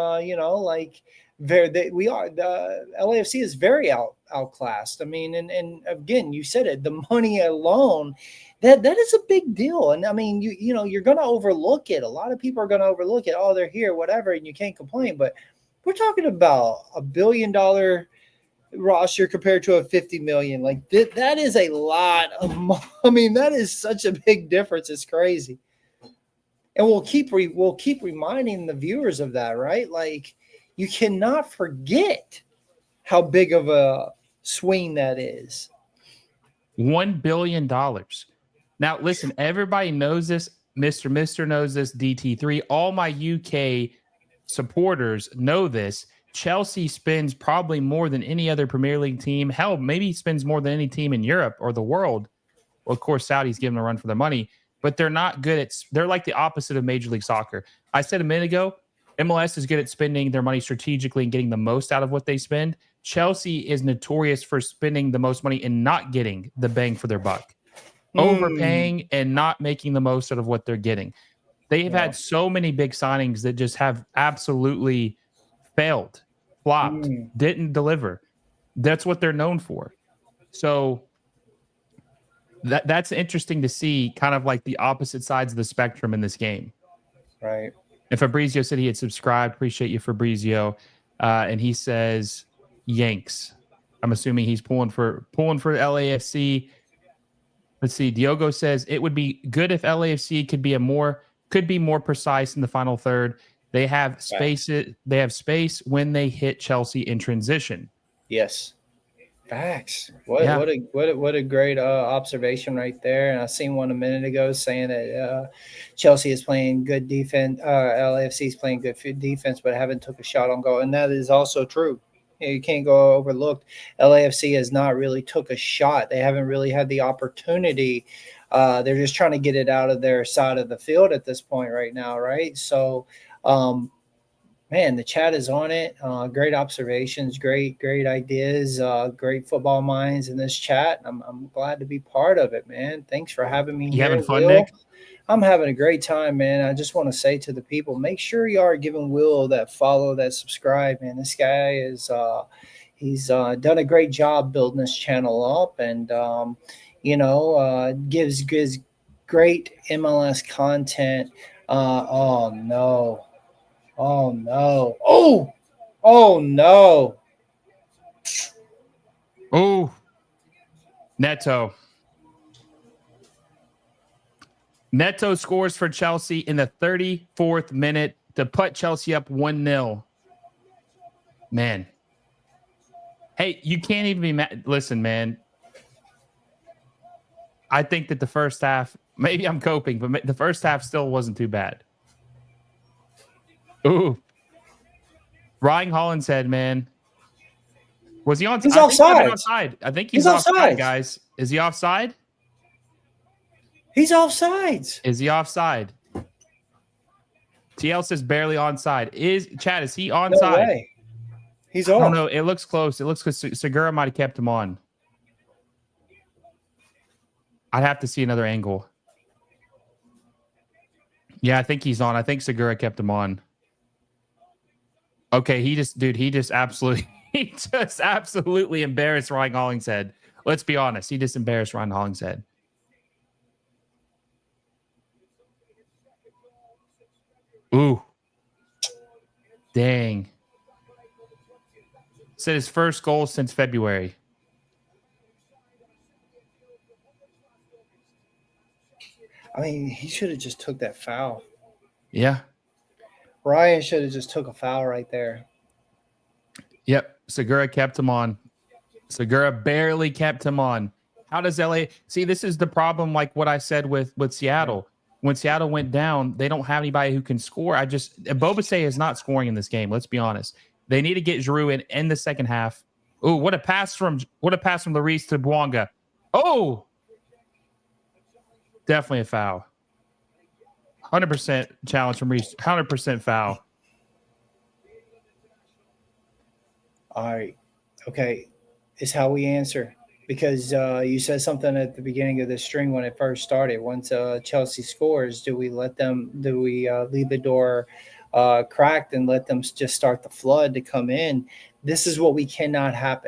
LAFC is very outclassed. I mean, and again, you said it, the money alone, that is a big deal. And I mean, you're going to overlook it. A lot of people are going to overlook it. Oh, they're here, whatever, and you can't complain. But we're talking about $1 billion roster compared to a 50 million. Like that is a lot of money. I mean, that is such a big difference. It's crazy. And we'll keep reminding the viewers of that, right? Like, you cannot forget how big of a swing that is. $1 billion. Now, listen, everybody knows this. Mr. knows this. DT3. All my UK supporters know this. Chelsea spends probably more than any other Premier League team. Hell, maybe spends more than any team in Europe or the world. Well, of course, Saudi's giving them a run for their money, but they're not good they're like the opposite of Major League Soccer. I said a minute ago, MLS is good at spending their money strategically and getting the most out of what they spend. Chelsea is notorious for spending the most money and not getting the bang for their buck. overpaying and not making the most out of what they're getting. They've had so many big signings that just have absolutely failed, flopped, didn't deliver. That's what they're known for. So that's interesting to see, kind of like the opposite sides of the spectrum in this game. Right. And Fabrizio said he had subscribed. Appreciate you, Fabrizio. And he says Yanks. I'm assuming he's pulling for LAFC. Let's see. Diogo says it would be good if LAFC could be more precise in the final third. They have space. They have space when they hit Chelsea in transition. Yes. Facts. What a great observation right there. And I seen one a minute ago saying that Chelsea is playing good defense. LAFC is playing good defense, but haven't took a shot on goal, and that is also true. You can't go overlooked. LAFC has not really took a shot. They haven't really had the opportunity. They're just trying to get it out of their side of the field at this point right now, right? So, man, the chat is on it. Great observations, great ideas, great football minds in this chat. I'm glad to be part of it, man. Thanks for having me here. Having fun, Will. Nick? I'm having a great time, man. I just want to say to the people, make sure you are giving Will that follow, that subscribe, man. This guy is he's done a great job building this channel up, and gives great MLS content. Oh no. Oh no. Oh no. Oh, Neto. Neto scores for Chelsea in the 34th minute to put Chelsea up 1-0. Man. Hey, you can't even be mad. Listen, man. I think that the first half, maybe I'm coping, but the first half still wasn't too bad. Ooh. Ryan Hollinshead, man. Was he on? He's offside. I think he's offside, guys. Is he offside? He's offsides. Is he offside? TL says barely onside. Is he onside? No way. He's off. I don't know. It looks close. It looks because Segura might have kept him on. I'd have to see another angle. Yeah, I think he's on. I think Segura kept him on. Okay, he just absolutely embarrassed Ryan Hollingshead. Let's be honest. He just embarrassed Ryan Hollingshead. Ooh. Dang. Said his first goal since February. I mean, he should have just took that foul. Yeah. Ryan should have just took a foul right there. Yep. Segura kept him on. Segura barely kept him on. How does LA see? This is the problem, like what I said with Seattle. When Seattle went down, they don't have anybody who can score. Bobasay is not scoring in this game. Let's be honest. They need to get Giroud in the second half. Oh, what a pass from Lloris to Bouanga. Oh, definitely a foul. 100% challenge from Reese. 100% foul. All right. Okay. It's how we answer. Because you said something at the beginning of the string when it first started. Once Chelsea scores, do we leave the door cracked and let them just start the flood to come in? This is what we cannot have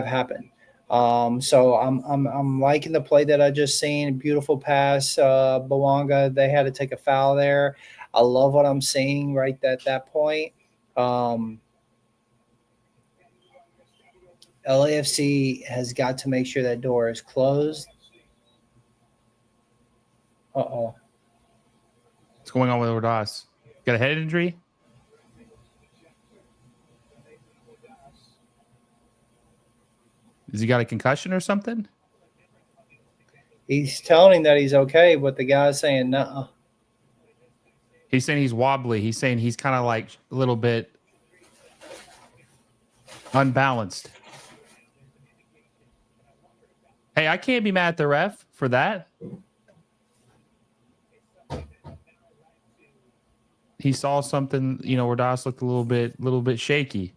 happen. So I'm liking the play that I just seen. Beautiful pass, Bouanga. They had to take a foul there. I love what I'm seeing right at that point. LAFC has got to make sure that door is closed. Uh-oh. What's going on with Ordaz? Got a head injury? Has he got a concussion or something? He's telling him that he's okay, but the guy's saying no. He's saying he's wobbly. He's saying he's kind of like a little bit unbalanced. Hey, I can't be mad at the ref for that. He saw something, where Das looked a little bit shaky.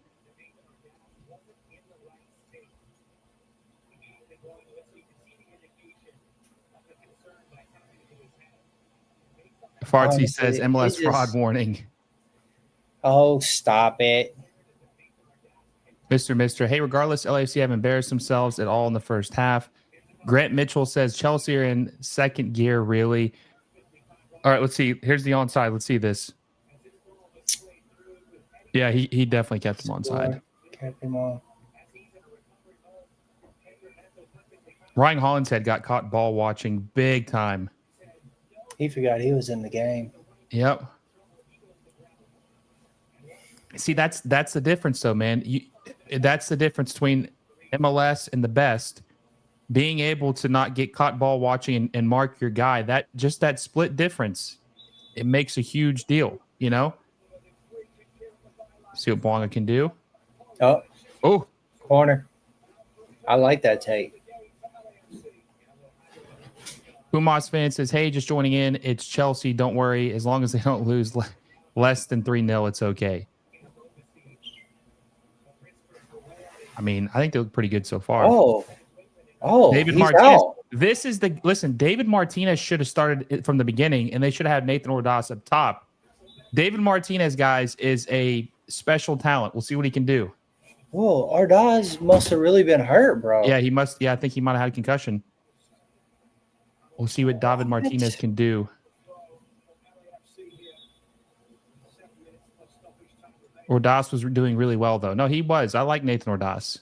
Fartsy says Honestly, MLS fraud warning. Oh, stop it. Mr. Hey, regardless, LAFC have embarrassed themselves at all in the first half. Grant Mitchell says Chelsea are in second gear, really. All right, let's see. Here's the onside. Let's see this. Yeah, he definitely kept him onside. Kept him on. Ryan Hollinshead got caught ball watching big time. He forgot he was in the game. Yep. See, that's the difference, though, man. That's the difference between MLS and the best. Being able to not get caught ball watching and mark your guy, that split difference, it makes a huge deal, you know? See what Bouanga can do. Oh, Corner. I like that take. Pumas fan says, hey, just joining in. It's Chelsea. Don't worry. As long as they don't lose less than 3-0, it's okay. I mean, I think they look pretty good so far. David Martinez. Out. David Martinez should have started it from the beginning, and they should have had Nathan Ordaz up top. David Martinez, guys, is a special talent. We'll see what he can do. Whoa, Ordaz must have really been hurt, bro. Yeah, he must. Yeah, I think he might have had a concussion. We'll see what David Martinez can do. Ordaz was doing really well, though. No, he was. I like Nathan Ordaz.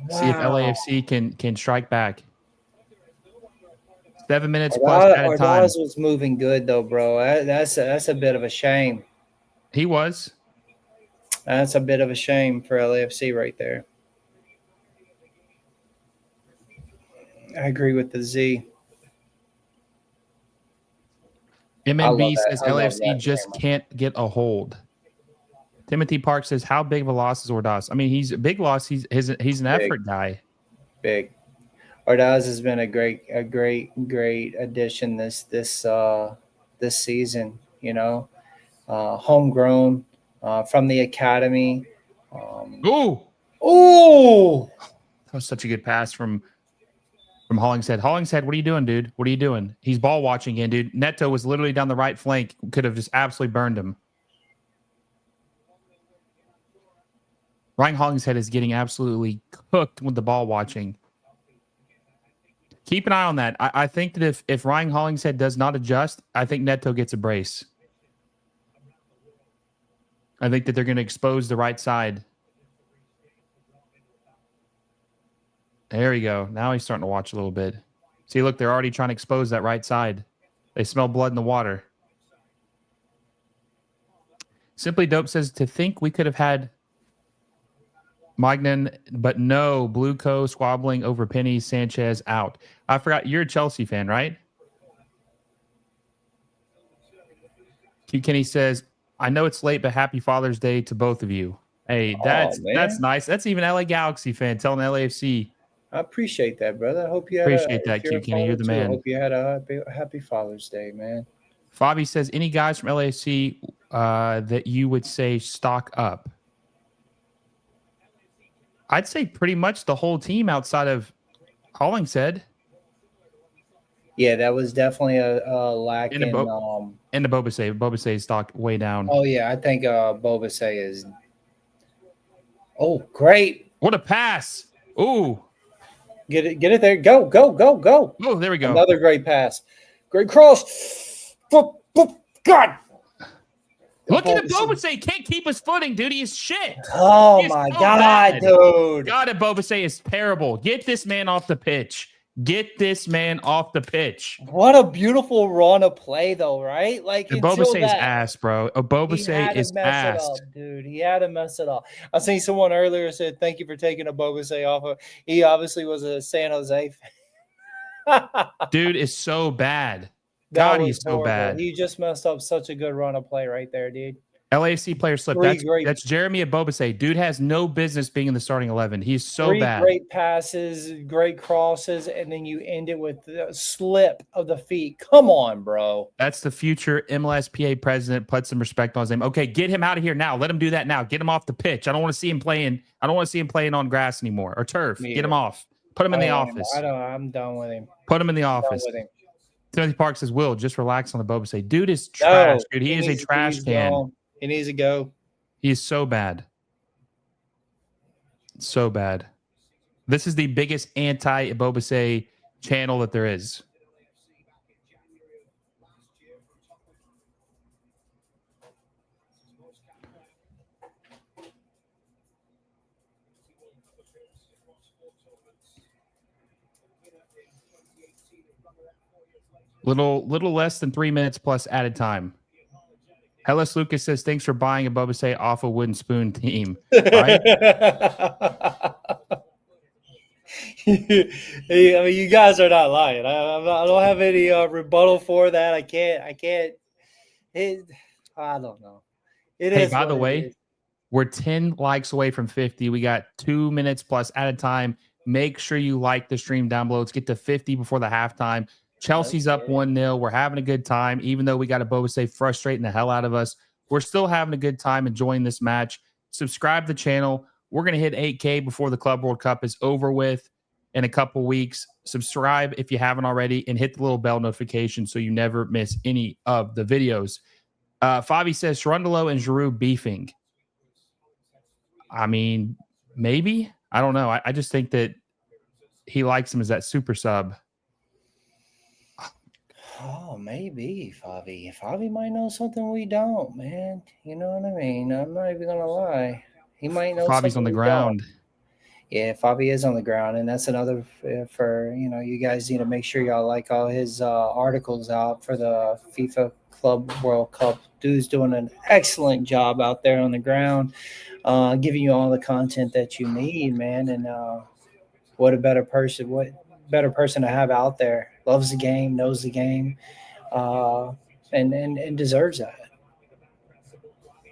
Wow. See if LAFC can strike back. 7 minutes plus added time. Ordaz was moving good, though, bro. That's a bit of a shame. He was. That's a bit of a shame for LAFC right there. I agree with the Z. MNB says LAFC just can't get a hold. Timothy Park says, how big of a loss is Ordaz? I mean, he's a big loss. He's an effort guy. Big. Ordaz has been a great addition this season. You know, homegrown from the academy. Ooh, that was such a good pass from Hollingshead. Hollingshead, what are you doing, dude? What are you doing? He's ball watching in, dude. Neto was literally down the right flank. Could have just absolutely burned him. Ryan Hollingshead is getting absolutely cooked with the ball watching. Keep an eye on that. I think that if Ryan Hollingshead does not adjust, I think Neto gets a brace. I think that they're going to expose the right side. There we go. Now he's starting to watch a little bit. See, look, they're already trying to expose that right side. They smell blood in the water. Simply Dope says, to think we could have had Magnan, but no, Blueco squabbling over Penny Sanchez out. I forgot, you're a Chelsea fan, right? Q Kenny says, I know it's late, but happy Father's Day to both of you. Hey, that's nice. That's even LA Galaxy fan telling LAFC. I appreciate that, brother. I hope you appreciate that, Q Kenny. You're the man. I hope you had a happy Father's Day, man. Fabi says, any guys from LAFC that you would say stock up? I'd say pretty much the whole team outside of Hollingshead. Yeah, that was definitely a lack in and the Bobasay. Bobasay stock way down. Oh yeah, I think Bobasay is. Oh, great! What a pass! Ooh, get it there! Go! Oh, there we go. Another great pass. Great cross. God. Look at the Bobasay. Can't keep his footing, dude. He is shit. Oh my God, dude. God, Bobasay is terrible. Get this man off the pitch. Get this man off the pitch. What a beautiful run of play, though, right? Like Bobasay is ass, bro. Bobasay is ass, dude. He had to mess it up. I seen someone earlier said, "Thank you for taking a Bobasay off of." He obviously was a San Jose fan. Dude is so bad. God, he's so bad. He just messed up such a good run of play right there, dude. LAFC player slip. That's Jeremy Bobasay. Dude has no business being in the starting 11. He's so bad. Great passes, great crosses, and then you end it with the slip of the feet. Come on, bro. That's the future MLSPA president. Put some respect on his name. Okay, get him out of here now. Let him do that now. Get him off the pitch. I don't want to see him playing. I don't want to see him playing on grass anymore or turf. Get him off. Put him in the office. I'm done with him. Put him in the office. Timothy Park says, Will, just relax on the Boba say. Dude is trash, No, dude. He is a trash he can. He needs to go. He is so bad. So bad. This is the biggest anti-Ebobisse channel that there is. Little less than 3 minutes plus added time. Hellas Lucas says, thanks for buying Ebobisse off a wooden spoon team. Right? I mean, you guys are not lying. I don't have any rebuttal for that. I can't. I don't know. Hey, by the way, we're 10 likes away from 50. We got 2 minutes plus at a time. Make sure you like the stream down below. Let's get to 50 before the halftime. Chelsea's up 1-0. We're having a good time. Even though we got a Ebobisse frustrating the hell out of us, we're still having a good time enjoying this match. Subscribe to the channel. We're going to hit 8K before the Club World Cup is over with in a couple weeks. Subscribe if you haven't already and hit the little bell notification so you never miss any of the videos. Fabi says, Sharundalo and Giroud beefing. I mean, maybe. I don't know. I just think that he likes him as that super sub. Oh, maybe Fabi. Fabi might know something we don't, man. You know what I mean? I'm not even gonna lie. He might know. Fabi's on the ground. Yeah, Fabi is on the ground, and that's another for you guys need to make sure y'all like all his articles out for the FIFA Club World Cup. Dude's doing an excellent job out there on the ground, giving you all the content that you need, man. And what better person to have out there? Loves the game, knows the game, and deserves that.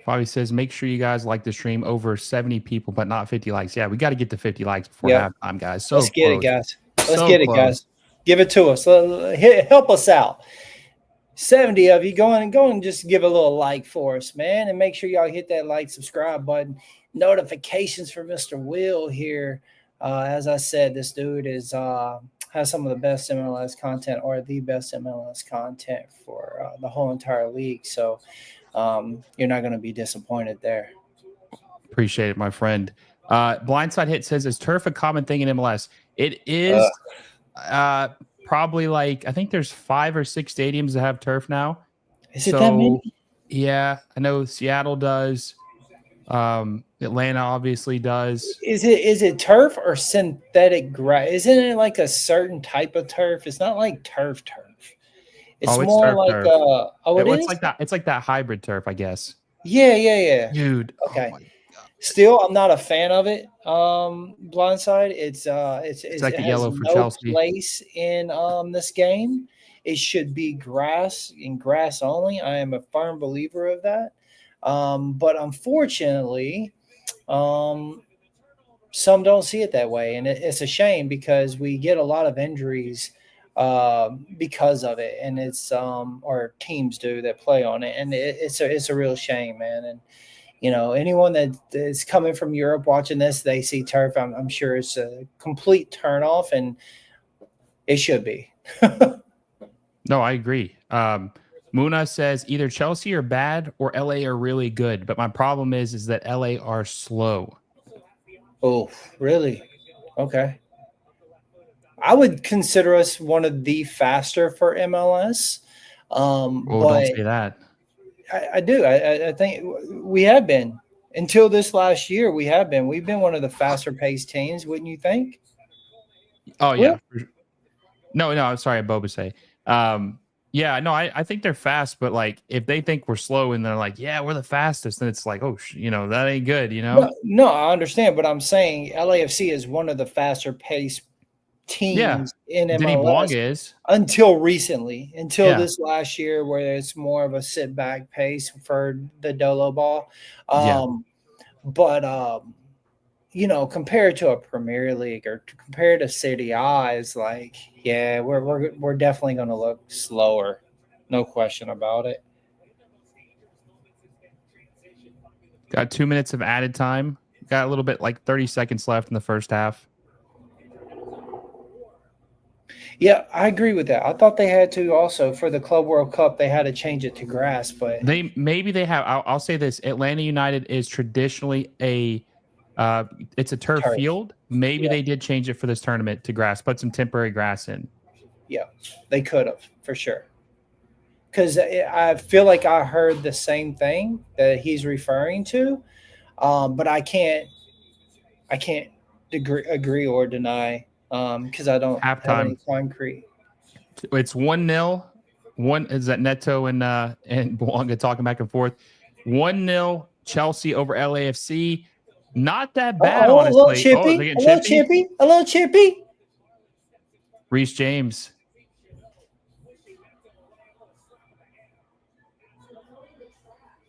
Fabi says, make sure you guys like the stream. Over 70 people, but not 50 likes. Yeah, we got to get to 50 likes before halftime, guys. So let's get it, guys. Let's so get it, close. guys. Give it to us. Help us out. 70 of you go and just give a little like for us, man, and make sure y'all hit that like, subscribe button, notifications for Mr. Will here. As I said, this dude has some of the best MLS content, or the best MLS content for the whole entire league. So you're not going to be disappointed there. Appreciate it, my friend. Blindside Hit says, is turf a common thing in MLS? It is. Probably like, I think there's 5 or 6 stadiums that have turf now. Is it that many? Yeah, I know Seattle does. Atlanta obviously does. Is it turf or synthetic grass? Isn't it like a certain type of turf? It's not like turf. It's more turf, like turf. It's like that. It's like that hybrid turf, I guess. Yeah. Dude. Okay. Oh, still, I'm not a fan of it. Blindside. It's like it the has yellow for no Chelsea. place in this game. It should be grass and grass only. I am a firm believer of that. But unfortunately, some don't see it that way, and it's a shame because we get a lot of injuries because of it, and it's or teams do that play on it, and it's a real shame, man. And anyone that is coming from Europe watching this, they see turf. I'm sure it's a complete turnoff, and it should be. No, I agree. Muna says either Chelsea are bad or LA are really good, but my problem is that LA are slow. Oh, really? Okay. I would consider us one of the faster for MLS. But don't say that. I do. I think we have been until this last year. We've been one of the faster paced teams, wouldn't you think? Oh yeah. No. I'm sorry, Ebobisse. Yeah, no, I think they're fast, but like if they think we're slow and they're like, yeah, we're the fastest, then it's like, oh, that ain't good, No, I understand, but I'm saying LAFC is one of the faster paced teams in MLS. Denis Bouanga is until recently, this last year, where it's more of a sit back pace for the Dolo ball. But compared to a Premier League or compared to City Eyes, like, yeah, we're definitely going to look slower, no question about it. Got 2 minutes of added time. Got a little bit, like 30 seconds left in the first half. Yeah, I agree with that. I thought they had to also for the Club World Cup. They had to change it to grass, but They have. I'll say this: Atlanta United is traditionally it's a turf turf. field. Maybe Yeah, they did change it for this tournament to grass, put some temporary grass in. yeah, they could have for sure. Because I feel like I heard the same thing that he's referring to, but I can't agree or deny because I don't have any Halftime. concrete. It's 1-0. One is that Neto and Bouanga talking back and forth. 1-0 Chelsea over LAFC. Not that bad, Oh, a little honestly. Oh, they're chippy, getting a little chippy. chippy, a little chippy. Reece James.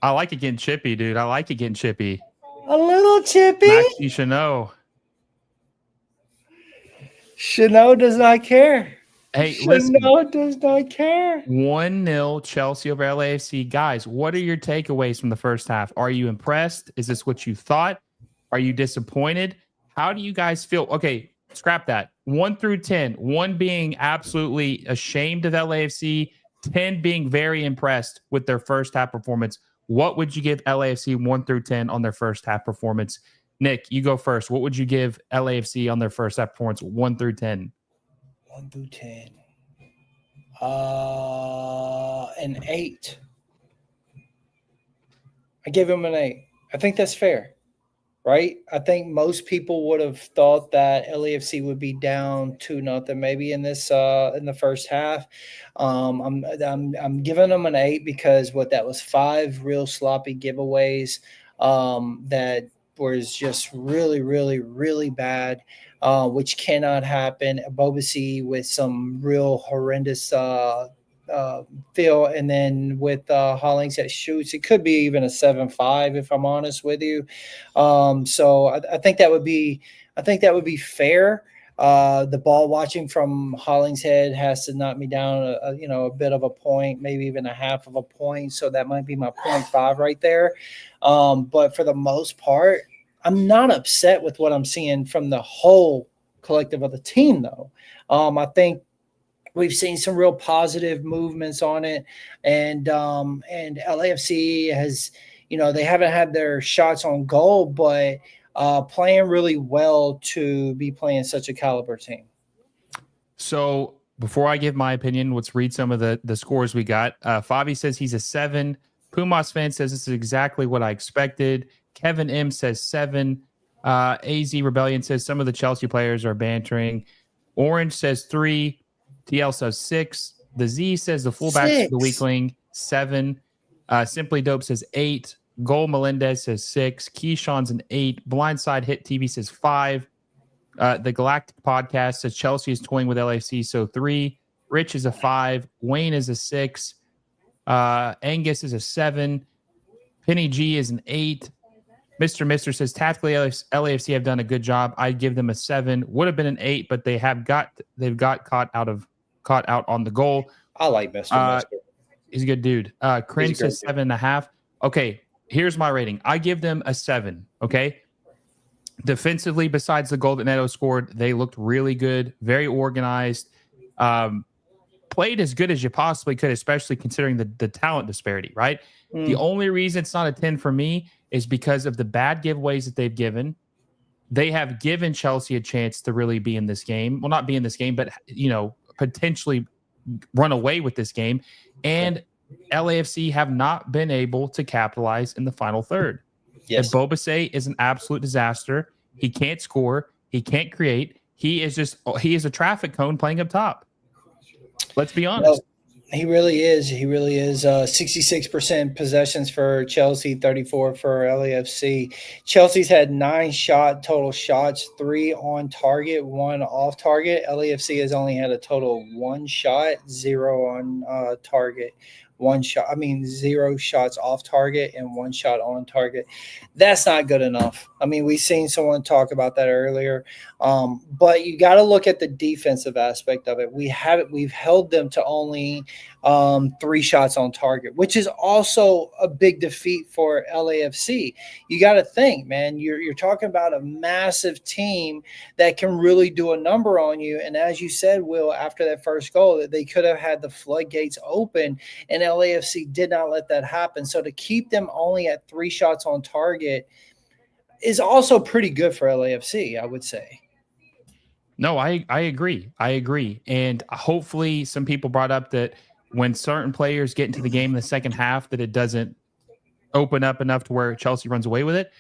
I like it getting chippy, dude. I like it getting chippy. A little chippy. Maxi Chanot. Chanel does not care. Hey, listen. Chanel does not care. 1-0 Chelsea over LAFC. Guys, what are your takeaways from the first half? Are you impressed? Is this what you thought? Are you disappointed? How do you guys feel? Okay, scrap that. 1 through 10. 1 being absolutely ashamed of LAFC, 10 being very impressed with their first half performance. What would you give LAFC 1 through 10 on their first half performance? Nick, you go first. What would you give LAFC on their first half performance 1 through 10? 1 through 10. An 8. I give him an 8. I think that's fair, right? I think most people would have thought that LAFC would be down 2-0 maybe in this in the first half. I'm giving them an 8 because that was 5 real sloppy giveaways that was just really, really, really bad. Which cannot happen. Bobasi with some real horrendous feel, and then with Hollings that shoots, it could be even a 7-5 if I'm honest with you. So I think that would be fair. The ball watching from Hollingshead has to knock me down a bit of a point, maybe even a half of a point. So that might be my 0.5 right there. But for the most part, I'm not upset with what I'm seeing from the whole collective of the team, though. I think we've seen some real positive movements on it, and LAFC has, they haven't had their shots on goal, but playing really well to be playing such a caliber team. So before I give my opinion, let's read some of the scores we got. Fabi says he's a 7. Pumas fan says this is exactly what I expected. Kevin M says 7. AZ Rebellion says some of the Chelsea players are bantering. Orange says 3. TL says 6. The Z says the fullbacks are the 6. weakling, 7. Simply Dope says 8. Gol Melendez says 6. Keyshawn's an 8. Blindside Hit TV says 5. The Galactic Podcast says Chelsea is toying with LAFC, so 3. Rich is a 5. Wayne is a 6. Angus is a 7. Penny G is an 8. Mr. Mister says tactically LAFC have done a good job. I'd give them a 7. Would have been an 8, but they've got caught out on the goal. I like Mr. Mister. He's a good dude. Cringe says 7.5. Okay, here's my rating. I give them a 7. Okay. Defensively, besides the goal that Neto scored, they looked really good, very organized, played as good as you possibly could, especially considering the talent disparity, right? The only reason it's not a 10 for me is because of the bad giveaways that they've given. They have given Chelsea a chance to really be in this game. Well, not be in this game, but, potentially run away with this game. And LAFC have not been able to capitalize in the final third. Yes. Bobase is an absolute disaster. He can't score. He can't create. He is a traffic cone playing up top. Let's be honest. Well, he really is. 66% possessions for Chelsea, 34 for LAFC. Chelsea's had 9 total shots, 3 on target, 1 off target. LAFC has only had a total of 1 shot, 0 on target, 0 shots off target and 1 shot on target. That's not good enough. I mean, we've seen someone talk about that earlier. But you got to look at the defensive aspect of it. We've held them to only 3 shots on target, which is also a big defeat for LAFC. You got to think, man, you're talking about a massive team that can really do a number on you. And as you said, Will, after that first goal, that they could have had the floodgates open, and LAFC did not let that happen. So to keep them only at 3 shots on target is also pretty good for LAFC, I would say. No, I agree. I agree. And hopefully some people brought up that when certain players get into the game in the second half, that it doesn't open up enough to where Chelsea runs away with it.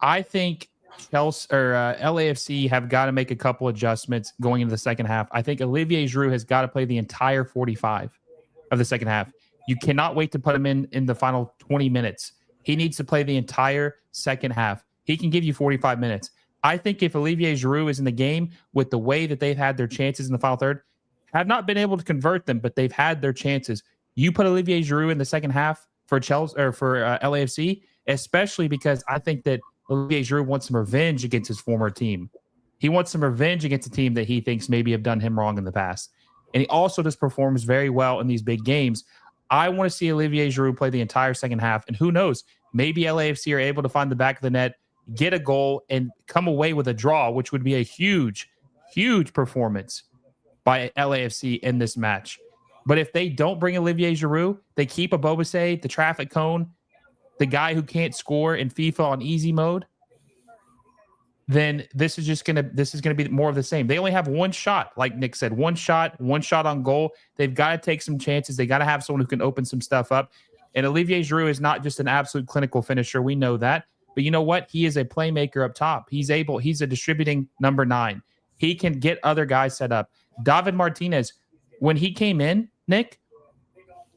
I think Chelsea or LAFC have got to make a couple adjustments going into the second half. I think Olivier Giroud has got to play the entire 45 of the second half. You cannot wait to put him in the final 20 minutes. He needs to play the entire second half. He can give you 45 minutes. I think if Olivier Giroud is in the game with the way that they've had their chances in the final third, have not been able to convert them, but they've had their chances. You put Olivier Giroud in the second half for Chelsea or for LAFC, especially because I think that Olivier Giroud wants some revenge against his former team. He wants some revenge against a team that he thinks maybe have done him wrong in the past. And he also just performs very well in these big games. I want to see Olivier Giroud play the entire second half. And who knows, maybe LAFC are able to find the back of the net, get a goal, and come away with a draw, which would be a huge, huge performance by LAFC in this match. But if they don't bring Olivier Giroud, they keep Abobase, the traffic cone, the guy who can't score in FIFA on easy mode, then this is gonna be more of the same. They only have 1 shot, like Nick said, 1 shot on goal. They've got to take some chances. They got to have someone who can open some stuff up. And Olivier Giroud is not just an absolute clinical finisher. We know that. But you know what? He is a playmaker up top. He's a distributing number 9. He can get other guys set up. David Martinez, when he came in, Nick,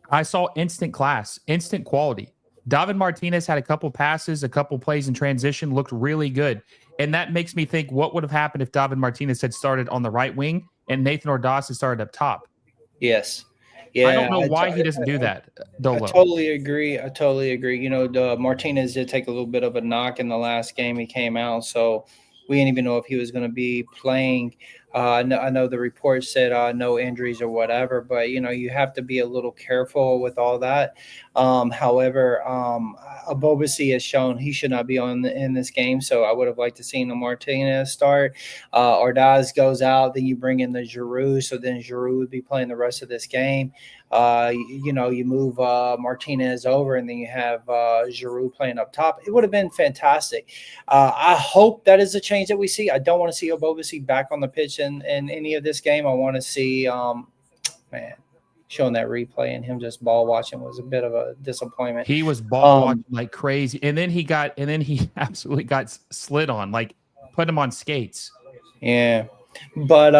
I saw instant class, instant quality. David Martinez had a couple passes, a couple plays in transition, looked really good. And that makes me think, what would have happened if David Martinez had started on the right wing and Nathan Ordaz had started up top? Yes. Yeah, I don't know why he doesn't do that, Dolo. I totally agree. You know, Martinez did take a little bit of a knock in the last game he came out, so we didn't even know if he was going to be playing. I know the report said no injuries or whatever, but, you know, you have to be a little careful with all that. However, Abobasi has shown he should not be in this game, so I would have liked to see the Martinez start. Ordaz goes out, then you bring in the Giroud, so then Giroud would be playing the rest of this game. You move Martinez over, and then you have Giroud playing up top. It would have been fantastic. I hope that is a change that we see. I don't want to see Abobasi back on the pitch in any of this game. I want to see, showing that replay and him just ball watching was a bit of a disappointment. He was ball watching like crazy, and then he absolutely got slid on, like put him on skates. Yeah, but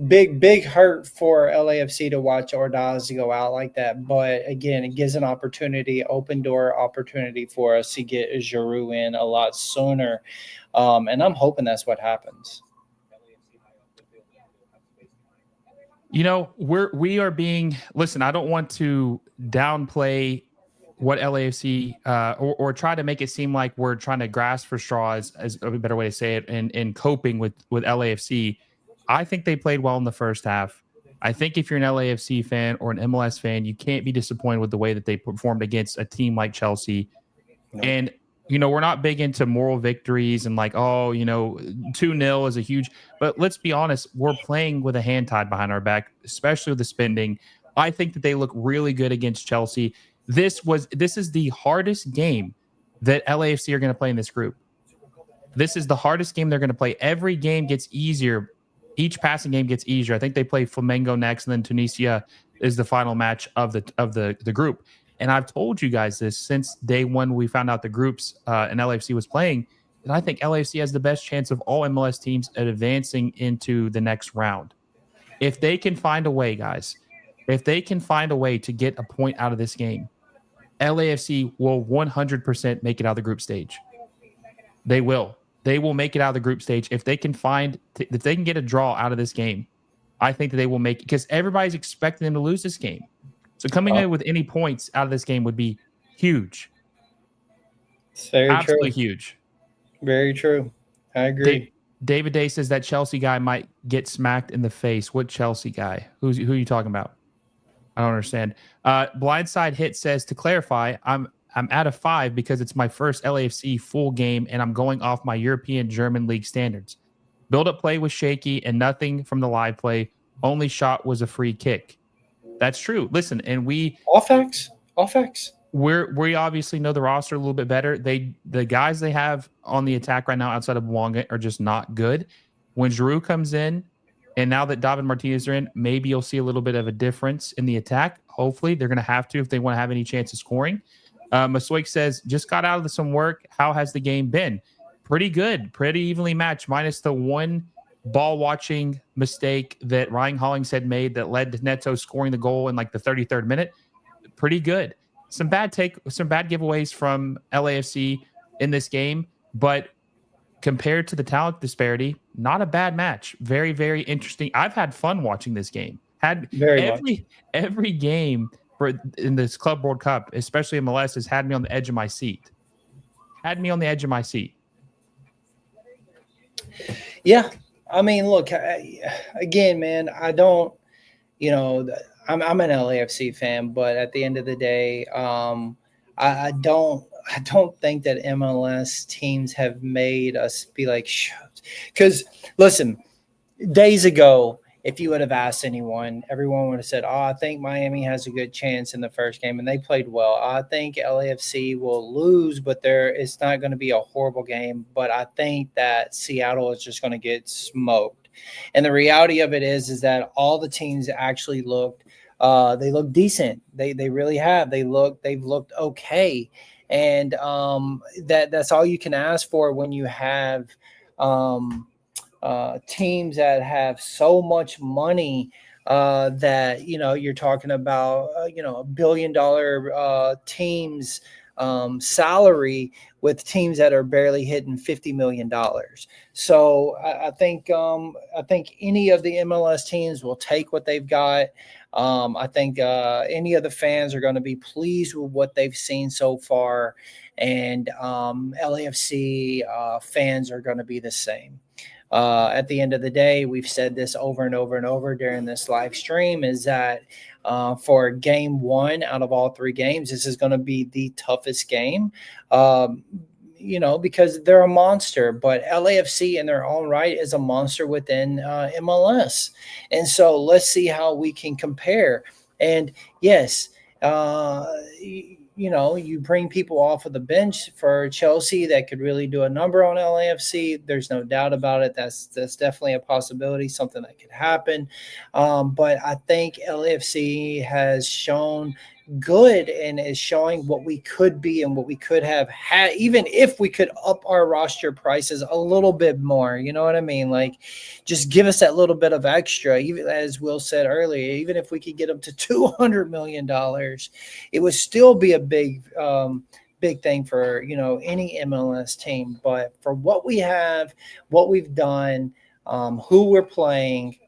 big hurt for LAFC to watch Ordaz go out like that. But again, it gives an open door opportunity for us to get Giroud in a lot sooner. And I'm hoping that's what happens. You know, we are being, listen, I don't want to downplay what LAFC or try to make it seem like we're trying to grasp for straws, as a better way to say it, and coping with LAFC. I think they played well in the first half. I think if you're an LAFC fan or an MLS fan, you can't be disappointed with the way that they performed against a team like Chelsea. No. And, you know, we're not big into moral victories and like, 2-0 is a huge, but let's be honest, we're playing with a hand tied behind our back, especially with the spending. I think that they look really good against Chelsea. This is the hardest game that LAFC are going to play in this group. This is the hardest game they're going to play. Every game gets easier. Each passing game gets easier. I think they play Flamengo next, and then Tunisia is the final match of the group. And I've told you guys this since day one we found out the groups and LAFC was playing, that I think LAFC has the best chance of all MLS teams at advancing into the next round. If they can find a way, guys, if they can find a way to get a point out of this game, LAFC will 100% make it out of the group stage. They will. They will make it out of the group stage if they can get a draw out of this game. I think that they will make, because everybody's expecting them to lose this game. So coming in with any points out of this game would be huge. It's very Absolutely true. huge. Very true. I agree. David Day says that Chelsea guy might get smacked in the face. What Chelsea guy? Who are you talking about? I don't understand. Blindside Hit says, to clarify, I'm at a 5 because it's my first LAFC full game and I'm going off my European German league standards. Build-up play was shaky and nothing from the live play. Only shot was a free kick. That's true. Listen, and we obviously know the roster a little bit better. The guys they have on the attack right now outside of Bouanga are just not good. When Giroud comes in, and now that David Martinez are in, maybe you'll see a little bit of a difference in the attack. Hopefully, they're going to have to if they want to have any chance of scoring. Masoik says, just got out of some work. How has the game been? Pretty good. Pretty evenly matched, minus the one ball-watching mistake that Ryan Hollings had made that led to Neto scoring the goal in like the 33rd minute. Pretty good. Some bad giveaways from LAFC in this game, but compared to the talent disparity, not a bad match. Very, very interesting. I've had fun watching this game. Every game in this Club World Cup, especially MLS, has had me on the edge of my seat. Yeah. I mean, look, again, man, I don't, I'm an LAFC fan, but at the end of the day, I don't think that MLS teams have made us be like, because listen, days ago, if you would have asked anyone, everyone would have said, "Oh, I think Miami has a good chance in the first game," and they played well. I think LAFC will lose, but it's not going to be a horrible game. But I think that Seattle is just going to get smoked. And the reality of it is that all the teams actually looked, they look decent. They really have. They've looked okay, and that's all you can ask for when you have teams that have so much money that you're talking about $1 billion teams salary with teams that are barely hitting $50 million. So I think any of the MLS teams will take what they've got. I think any of the fans are going to be pleased with what they've seen so far, and LAFC fans are going to be the same. At the end of the day, we've said this over and over and over during this live stream, is that for game one out of all 3 games, this is going to be the toughest game, because they're a monster. But LAFC in their own right is a monster within MLS. And so let's see how we can compare. And yes, you bring people off of the bench for Chelsea that could really do a number on LAFC. There's no doubt about it. That's definitely a possibility, something that could happen. But I think LAFC has shown good and is showing what we could be and what we could have had, even if we could up our roster prices a little bit more. You know what I mean? Like, just give us that little bit of extra. Even as Will said earlier, even if we could get up to $200 million, it would still be a big thing for any MLS team. But for what we have, what we've done, who we're playing,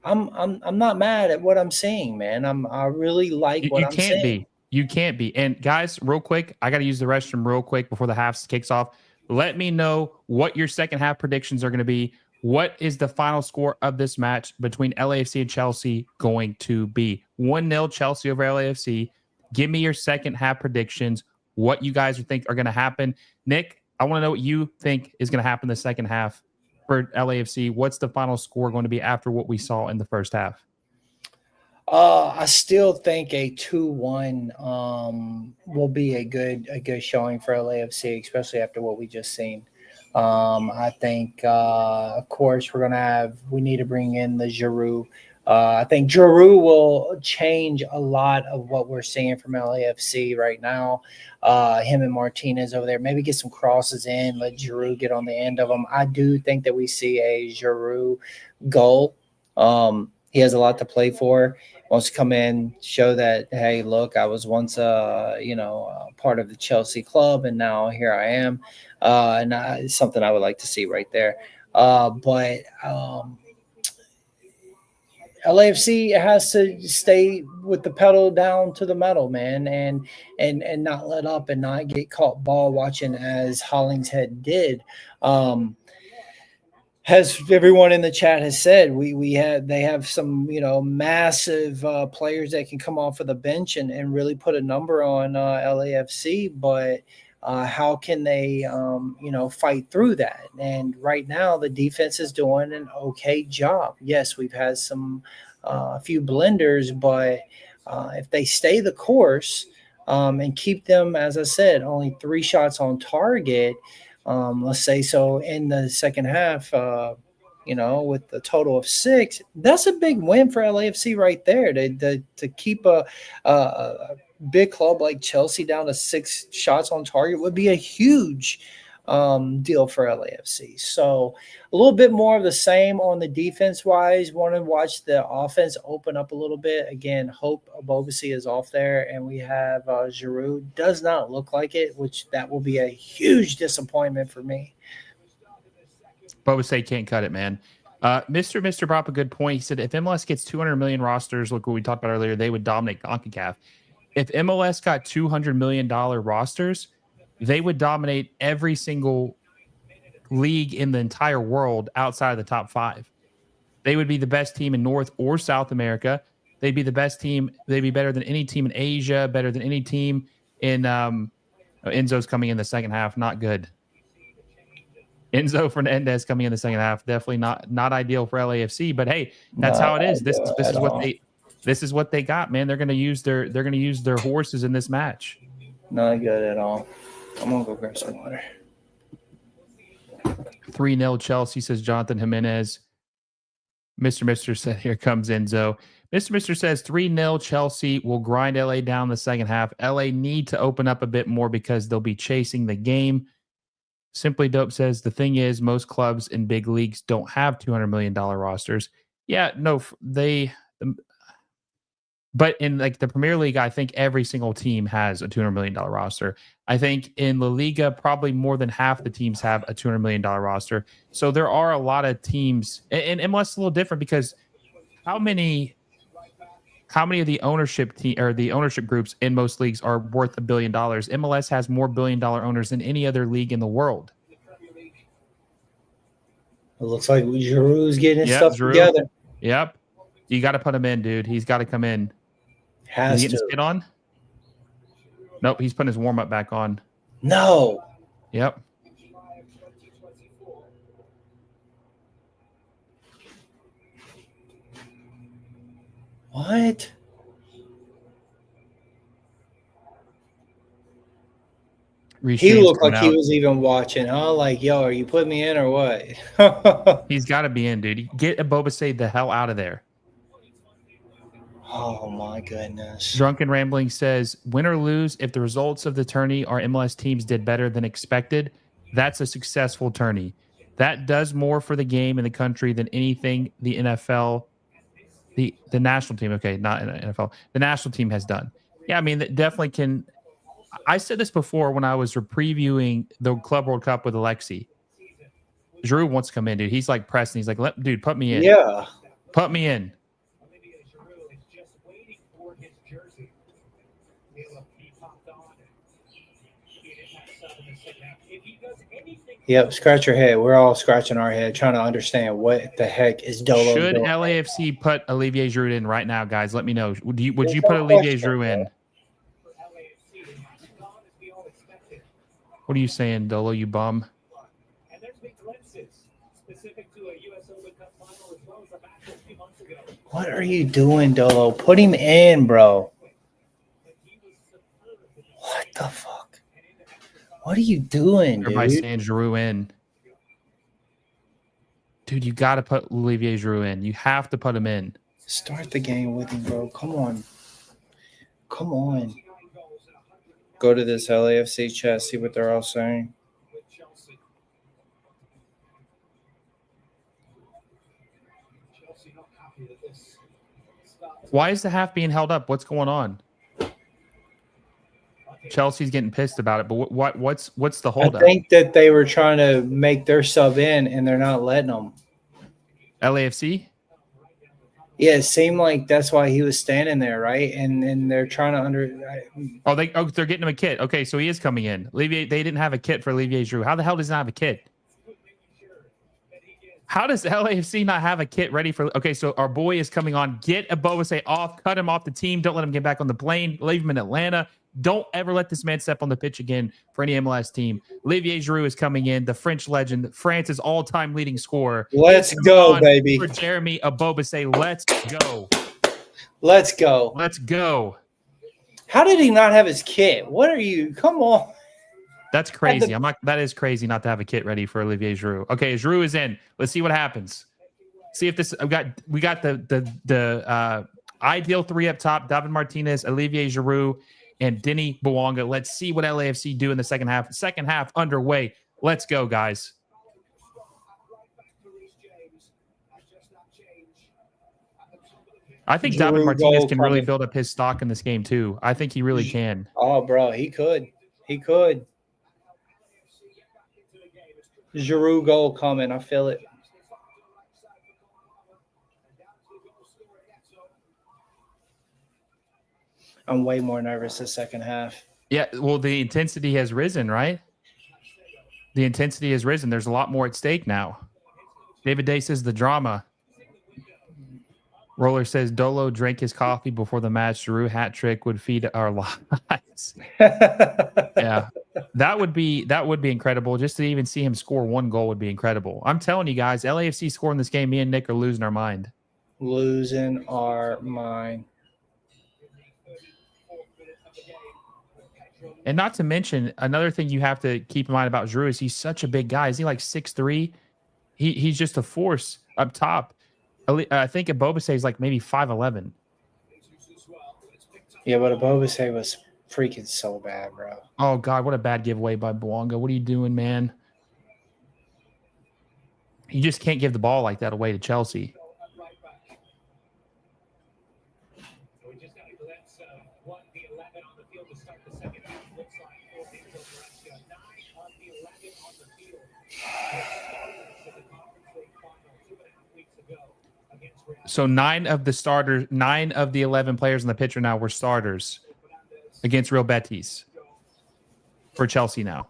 I'm not mad at what I'm seeing, man. I really like what I'm seeing. You can't be. And guys, real quick, I got to use the restroom real quick before the half kicks off. Let me know what your second half predictions are going to be. What is the final score of this match between LAFC and Chelsea going to be? 1-0 Chelsea over LAFC. Give me your second half predictions. What you guys think are going to happen. Nick, I want to know what you think is going to happen the second half for LAFC. What's the final score going to be after what we saw in the first half? I still think a 2-1 will be a good showing for LAFC, especially after what we just seen. I think, of course, we need to bring in the Giroud. I think Giroud will change a lot of what we're seeing from LAFC right now. Him and Martinez over there, maybe get some crosses in, let Giroud get on the end of them. I do think that we see a Giroud goal. He has a lot to play for. Wants to come in, show that, hey, look, I was once, part of the Chelsea club, and now here I am. It's something I would like to see right there. But LAFC has to stay with the pedal down to the metal, man, and not let up and not get caught ball watching as Hollingshead did. As everyone in the chat has said, they have some massive players that can come off of the bench and really put a number on LAFC, but how can they fight through that? And right now the defense is doing an okay job. Yes, we've had a few blenders, but if they stay the course and keep them, as I said, only 3 shots on target. Let's say so in the second half, with the total of 6, that's a big win for LAFC right there. To keep a big club like Chelsea down to 6 shots on target would be a huge deal for LAFC. So a little bit more of the same on the defense wise. Want to watch the offense open up a little bit. Again, hope Bobasi is off there, and we have Giroud. Does not look like it, which that will be a huge disappointment for me. Bobasi can't cut it, man. Mr. brought up a good point. He said if MLS gets 200 million rosters, look what we talked about earlier, they would dominate CONCACAF. If MLS got $200 million rosters, they would dominate every single league in the entire world outside of the top 5. They would be the best team in North or South America. They'd be the best team. They'd be better than any team in Asia, better than any team in Enzo's coming in the second half. Not good. Enzo Fernandez coming in the second half. Definitely not ideal for LAFC, but hey, that's how it is. This is what they got, man. They're gonna use their horses in this match. Not good at all. I'm gonna go grab some water. 3-0 Chelsea, says Jonathan Jimenez. Mr. said, here comes Enzo. Mr. says 3-0 Chelsea will grind LA down the second half. LA need to open up a bit more because they'll be chasing the game. Simply Dope says the thing is most clubs in big leagues don't have $200 million rosters. Yeah, no, but in like the Premier League, I think every single team has a $200 million roster. I think in La Liga, probably more than half the teams have a $200 million roster. So there are a lot of teams, and MLS is a little different because how many of the ownership groups in most leagues are worth $1 billion? MLS has more billion-dollar owners than any other league in the world. It looks like Giroud's getting his stuff together. Yep. You got to put him in, dude. He's got to come in. Has he getting his kit on? Nope, he's putting his warm-up back on. No. Yep. What? He looked like he was even watching. Huh? Like, yo, are you putting me in or what? He's got to be in, dude. Get Bobasi the hell out of there. Oh, my goodness. Drunken Rambling says, win or lose, if the results of the tourney are MLS teams did better than expected, that's a successful tourney. That does more for the game in the country than anything the NFL, the national team, okay, not NFL, the national team has done. Yeah, I mean, that definitely can. I said this before when I was previewing the Club World Cup with Alexi. Giroud wants to come in, dude. He's like pressing. He's like, dude, put me in. Yeah. Put me in. Yep, scratch your head. We're all scratching our head trying to understand what the heck is Dolo Should doing. LAFC put Olivier Giroud in right now, guys? Let me know. Would you put Olivier Giroud in? What are you saying, Dolo, you bum? What are you doing, Dolo? Put him in, bro. What the fuck? What are you doing, dude? Everybody's saying Giroud in. Dude, you got to put Olivier Giroud in. You have to put him in. Start the game with him, bro. Come on. Come on. Go to this LAFC chat, see what they're all saying. Why is the half being held up? What's going on? Chelsea's getting pissed about it, but what's the holdup? I think that they were trying to make their sub in, and they're not letting them. LAFC? Yeah, it seemed like that's why he was standing there, right? And they're trying to they're getting him a kit. Okay, so he is coming in. Olivier, they didn't have a kit for Olivier Giroud. How the hell does he not have a kit? How does LAFC not have a kit ready for? Okay, so our boy is coming on. Get Abobase off. Cut him off the team. Don't let him get back on the plane. Leave him in Atlanta. Don't ever let this man step on the pitch again for any MLS team. Olivier Giroud is coming in. The French legend, France's all-time leading scorer. let's go, baby. For Jeremy Abobase. Let's go. Let's go. Let's go. How did he not have his kit? What are you? Come on. That's crazy. That is crazy not to have a kit ready for Olivier Giroud. Okay, Giroud is in. Let's see what happens. See if this. We got the ideal three up top: David Martinez, Olivier Giroud, and Denis Bouanga. Let's see what LAFC do in the second half. Second half underway. Let's go, guys. I think David Martinez can really build up his stock in this game too. I think he really can. Oh, bro, he could. He could. Giroud goal coming. I feel it. I'm way more nervous the second half. Yeah, well, the intensity has risen, right? The intensity has risen. There's a lot more at stake now. David Day says the drama. Roller says Dolo drank his coffee before the match. Giroud hat trick would feed our lives. Yeah, that would be incredible. Just to even see him score one goal would be incredible. I'm telling you guys, LAFC scoring this game. Me and Nick are losing our mind. Losing our mind. And not to mention, another thing you have to keep in mind about Giroud is he's such a big guy. Is he like 6'3"? He's just a force up top. I think Abobase is like maybe 5'11". Yeah, but Abobase was freaking so bad, bro. Oh, God, what a bad giveaway by Bouanga. What are you doing, man? You just can't give the ball like that away to Chelsea. So 9 of the 11 players in the pitcher now were starters against Real Betis for Chelsea now.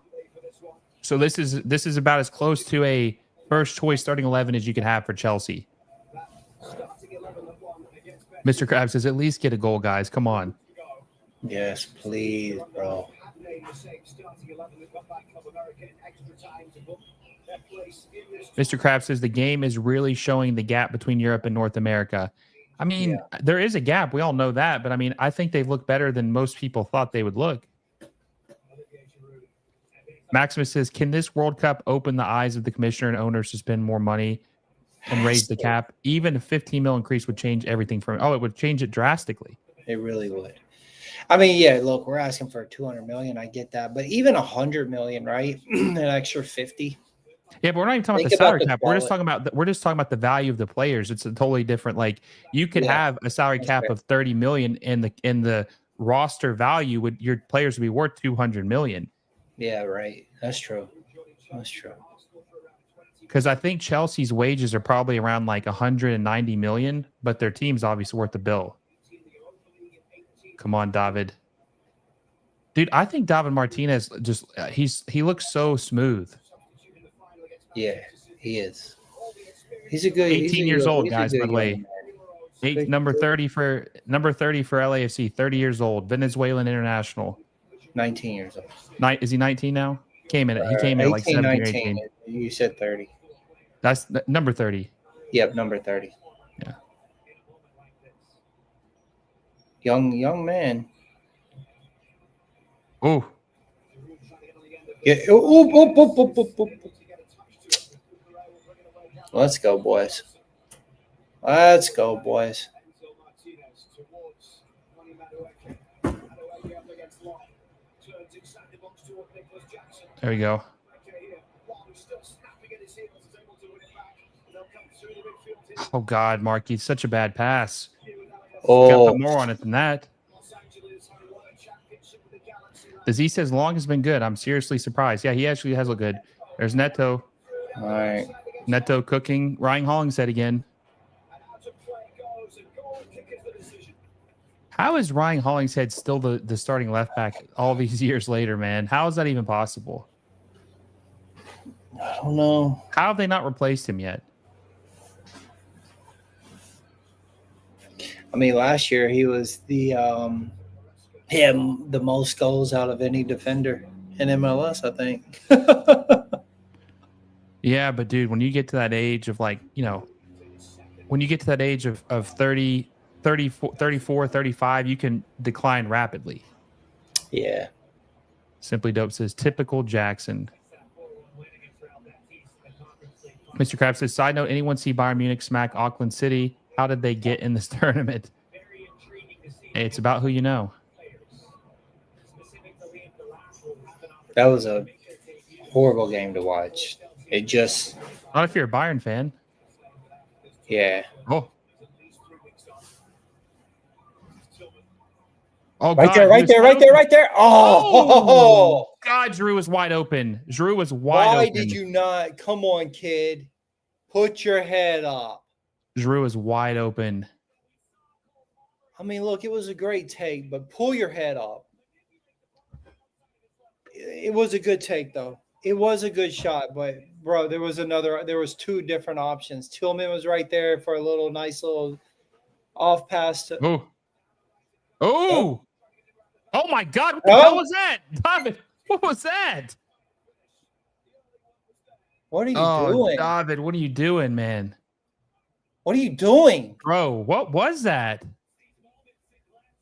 So this is about as close to a first choice starting 11 as you could have for Chelsea. Mr. Krabs says, at least get a goal, guys. Come on. Yes, please, bro. Mr. Krabs says the game is really showing the gap between Europe and North America. I mean, there is a gap. We all know that. But, I mean, I think they've looked better than most people thought they would look. Maximus says, can this World Cup open the eyes of the commissioner and owners to spend more money and raise the cap? Even a 15 mil increase would change everything it would change it drastically. It really would. I mean, yeah, look, we're asking for 200 million. I get that. But even 100 million, right? An extra 50. Yeah, but we're not even talking about the salary cap. We're just talking about the value of the players. It's a totally different. Like you could have a salary cap of 30 million, and the roster value would your players would be worth 200 million. Yeah, right. That's true. That's true. Because I think Chelsea's wages are probably around like 190 million, but their team's obviously worth the bill. Come on, David. Dude, I think David Martinez he looks so smooth. Yeah, he is. He's a good 18 years old, guys, by the way. Number 30 for LAFC, 30 years old, Venezuelan international. 19 years old. Is he 19 now? He came in at like 17 or 18. You said 30. That's number 30. Yep, number 30. Yeah. Young man. Oh. Yeah. Let's go, boys. Let's go, boys. There we go. Oh, God, Marky, such a bad pass. Oh. Got more on it than that. The Z says Long has been good. I'm seriously surprised. Yeah, he actually has looked good. There's Neto. All right. Neto cooking. Ryan Holling said again. How is Ryan Hollingshead still the starting left back all these years later, man? How is that even possible? I don't know. How have they not replaced him yet? I mean, last year he was he had the most goals out of any defender in MLS, I think. Yeah, but dude, when you get to that age of like, when you get to that age of 30, 34, 35, you can decline rapidly. Yeah. Simply Dope says, typical Jackson. Mr. Krabs says, side note, anyone see Bayern Munich smack Auckland City? How did they get in this tournament? Hey, it's about who you know. That was a horrible game to watch. It just... Not if you're a Bayern fan. Yeah. Oh. Oh, right God, there, right there, right there, right there. Oh, God, Giroud was wide open. Giroud was wide open. Why did you not? Come on, kid. Put your head up. Giroud was wide open. I mean, look, it was a great take, but pull your head up. It was a good take, though. It was a good shot, but, bro, there was two different options. Tillman was right there for a nice little off pass. Oh, my God. What the hell was that? David, what was that? What are you doing? David, what are you doing, man? What are you doing? Bro, what was that?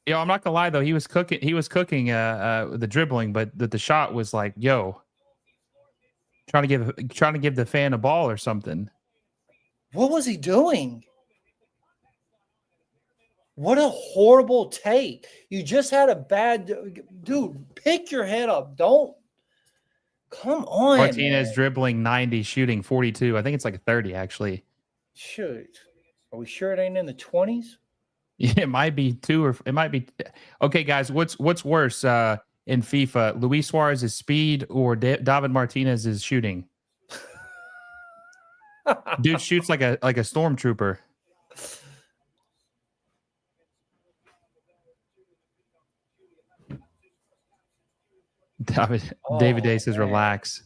Yo, I'm not gonna lie though, he was cooking the dribbling, but the shot was like, trying to give the fan a ball or something. What was he doing? What a horrible take. You just had a bad dude. Pick your head up. Don't. Come on. Martinez man. dribbling 90, shooting 42. I think it's like a 30 actually. Shoot. Are we sure it ain't in the 20s? Yeah, it might be two, or it might be. Okay, guys, what's worse in FIFA? Luis Suarez's speed or David Martinez's shooting? Dude shoots like a stormtrooper. David Day says, relax.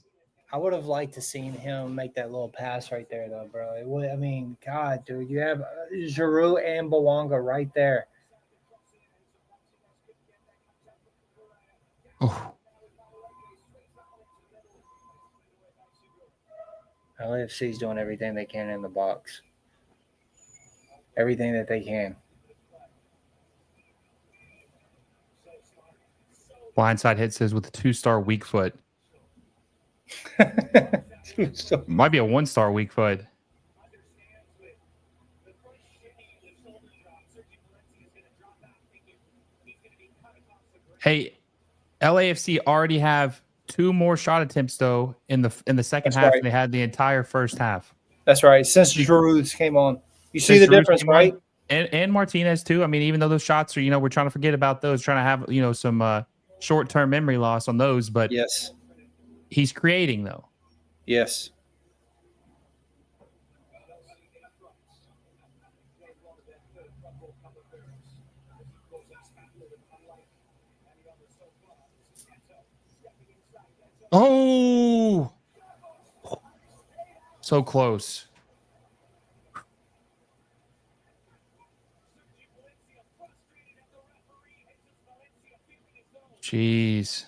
I would have liked to seen him make that little pass right there, though, bro. It would. I mean, God, dude, you have Giroud and Bouanga right there. Oh. LAFC is doing everything they can in the box. Everything that they can. Blindside hit says with a 2-star weak foot. Might be a 1-star weak foot. Hey, LAFC already have 2 more shot attempts though in the second half than they had the entire first half. That's right. Since Giroud's came on, you see the difference, right? And Martinez too. I mean, even though those shots are, we're trying to forget about those, trying to have some short-term memory loss on those, but yes, he's creating though. Yes. Oh, so close. Jeez.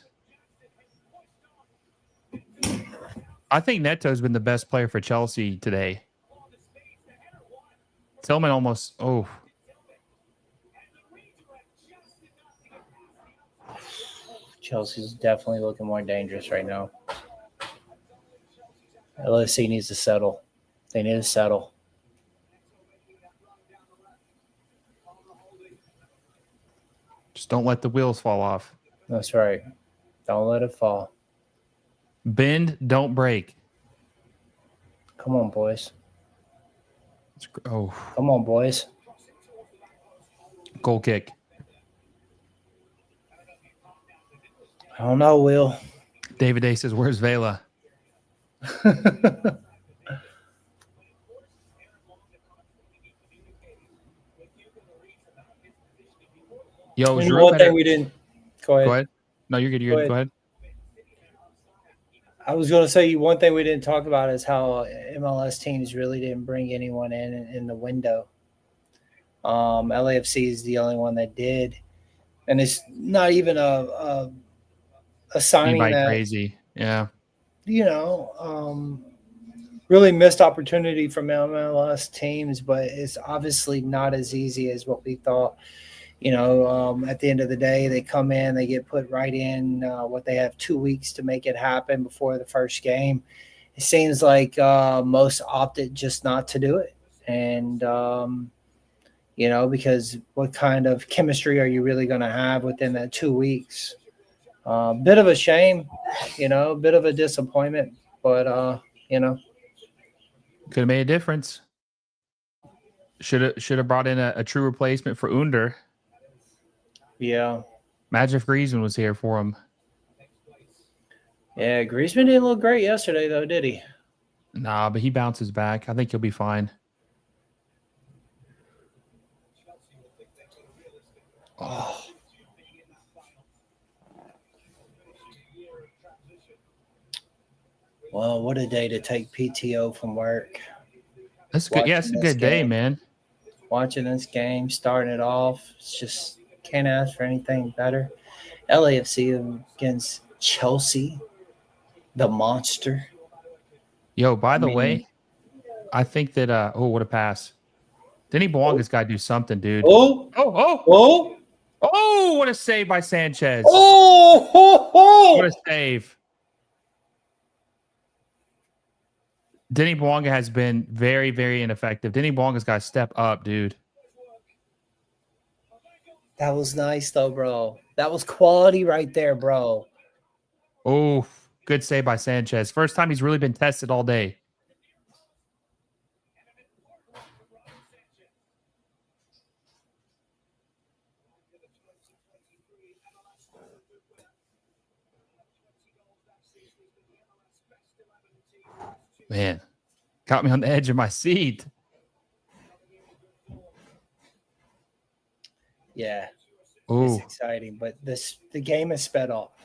I think Neto's been the best player for Chelsea today. Tillman almost. Oh. Chelsea's definitely looking more dangerous right now. LAFC needs to settle. They need to settle. Just don't let the wheels fall off. That's right. Don't let it fall. Bend, don't break. Come on, boys. Oh. Come on, boys. Goal kick. I don't know, Will. David A says, where's Vela? Yo, And Giroud one thing better. we didn't go Go ahead. ahead. No, you're good. You're Go good. ahead. Go ahead. I was going to say one thing we didn't talk about is how MLS teams really didn't bring anyone in the window. LAFC is the only one that did, and it's not even a signing Anybody that crazy? Yeah. Really missed opportunity from MLS teams, but it's obviously not as easy as what we thought. At the end of the day, they come in, they get put right in. What they have 2 weeks to make it happen before the first game. It seems like most opted just not to do it, and because what kind of chemistry are you really going to have within that 2 weeks? Bit of a shame, bit of a disappointment, but Could have made a difference. Should have brought in a true replacement for Under. yeah. Imagine if Griezmann was here for him. Yeah, Griezmann didn't look great yesterday, though, did he? Nah, but he bounces back. I think he'll be fine. Oh. Well, what a day to take PTO from work. That's good. Yeah, it's a good day, man. Watching this game, starting it off, it's just can't ask for anything better. LAFC against Chelsea, the monster. Yo, by the way, I think that what a pass. Denis Bouanga's got to do something, dude. Oh, what a save by Sanchez. Oh, what a save. Denis Bouanga has been very, very ineffective. Denis Bouanga's got to step up, dude. That was nice, though, bro. That was quality right there, bro. Oh, good save by Sanchez. First time he's really been tested all day. Man, got me on the edge of my seat. Yeah. Ooh. It's exciting, but the game has sped up.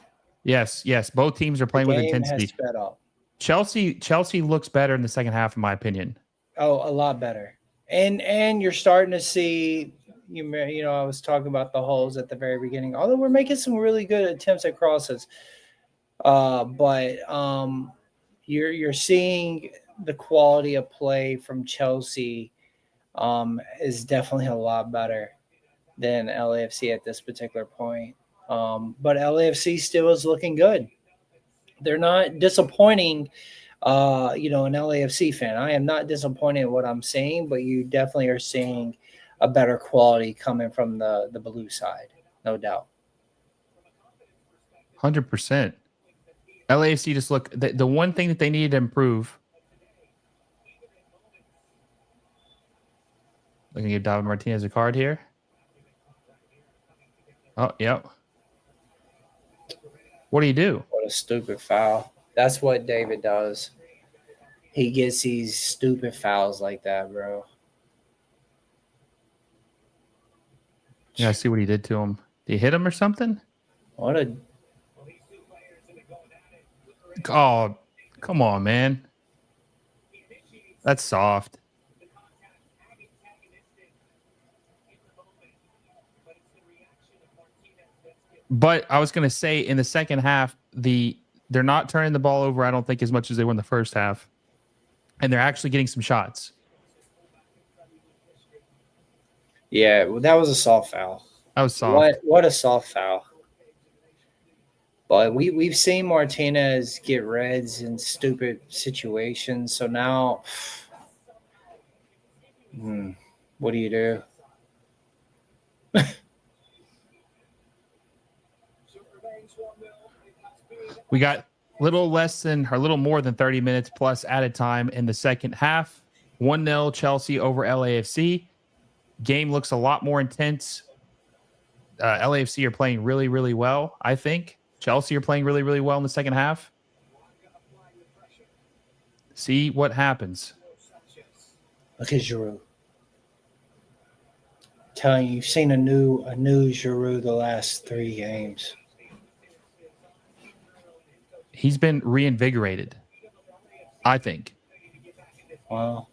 Yes. Both teams are playing with intensity. Has sped up. Chelsea looks better in the second half, in my opinion. Oh, a lot better. And you're starting to see, I was talking about the holes at the very beginning. Although we're making some really good attempts at crosses, but you're seeing the quality of play from Chelsea is definitely a lot better than LAFC at this particular point. But LAFC still is looking good. They're not disappointing, an LAFC fan. I am not disappointed in what I'm seeing, but you definitely are seeing a better quality coming from the blue side, no doubt. 100%. LAFC just look, the one thing that they needed to improve. I'm going to give David Martinez a card here. Oh, yep. What do you do? What a stupid foul. That's what David does. He gets these stupid fouls like that, bro. Yeah, I see what he did to him. Did he hit him or something? What a... Oh, come on, man. That's soft. But I was going to say in the second half, they're not turning the ball over, I don't think, as much as they were in the first half. And they're actually getting some shots. Yeah, well, that was a soft foul. That was soft. What a soft foul. But we've seen Martinez get reds in stupid situations. So now, what do you do? We got a little more than 30 minutes plus added time in the second half. 1-0 Chelsea over LAFC. Game looks a lot more intense. LAFC are playing really, really well, I think. Chelsea are playing really, really well in the second half. See what happens. Look at Giroud. Telling you, you've seen a new Giroud the last 3 games. He's been reinvigorated, I think. Well,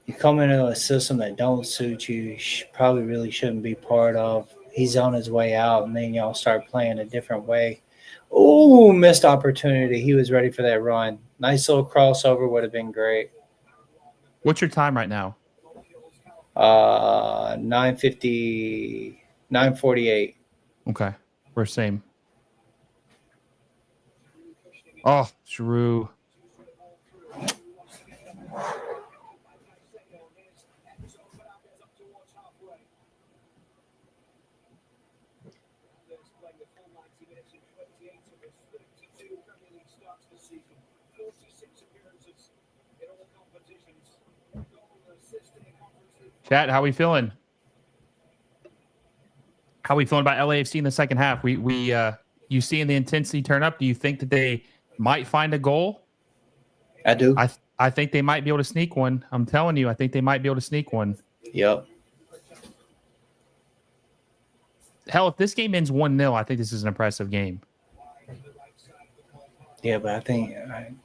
you come into a system that don't suit you, probably really shouldn't be part of. He's on his way out, and then y'all start playing a different way. Oh, missed opportunity. He was ready for that run. Nice little crossover would have been great. What's your time right now? 9:50, 9:48. Okay, we're same. Oh, Giroud. Chat, how we feeling? How we feeling about LAFC in the second half? You seeing the intensity turn up? Do you think that they might find a goal? I do. I think they might be able to sneak one. I'm telling you, I think they might be able to sneak one. Yep. Hell, if this game ends 1-0, I think this is an impressive game. Yeah, but I think,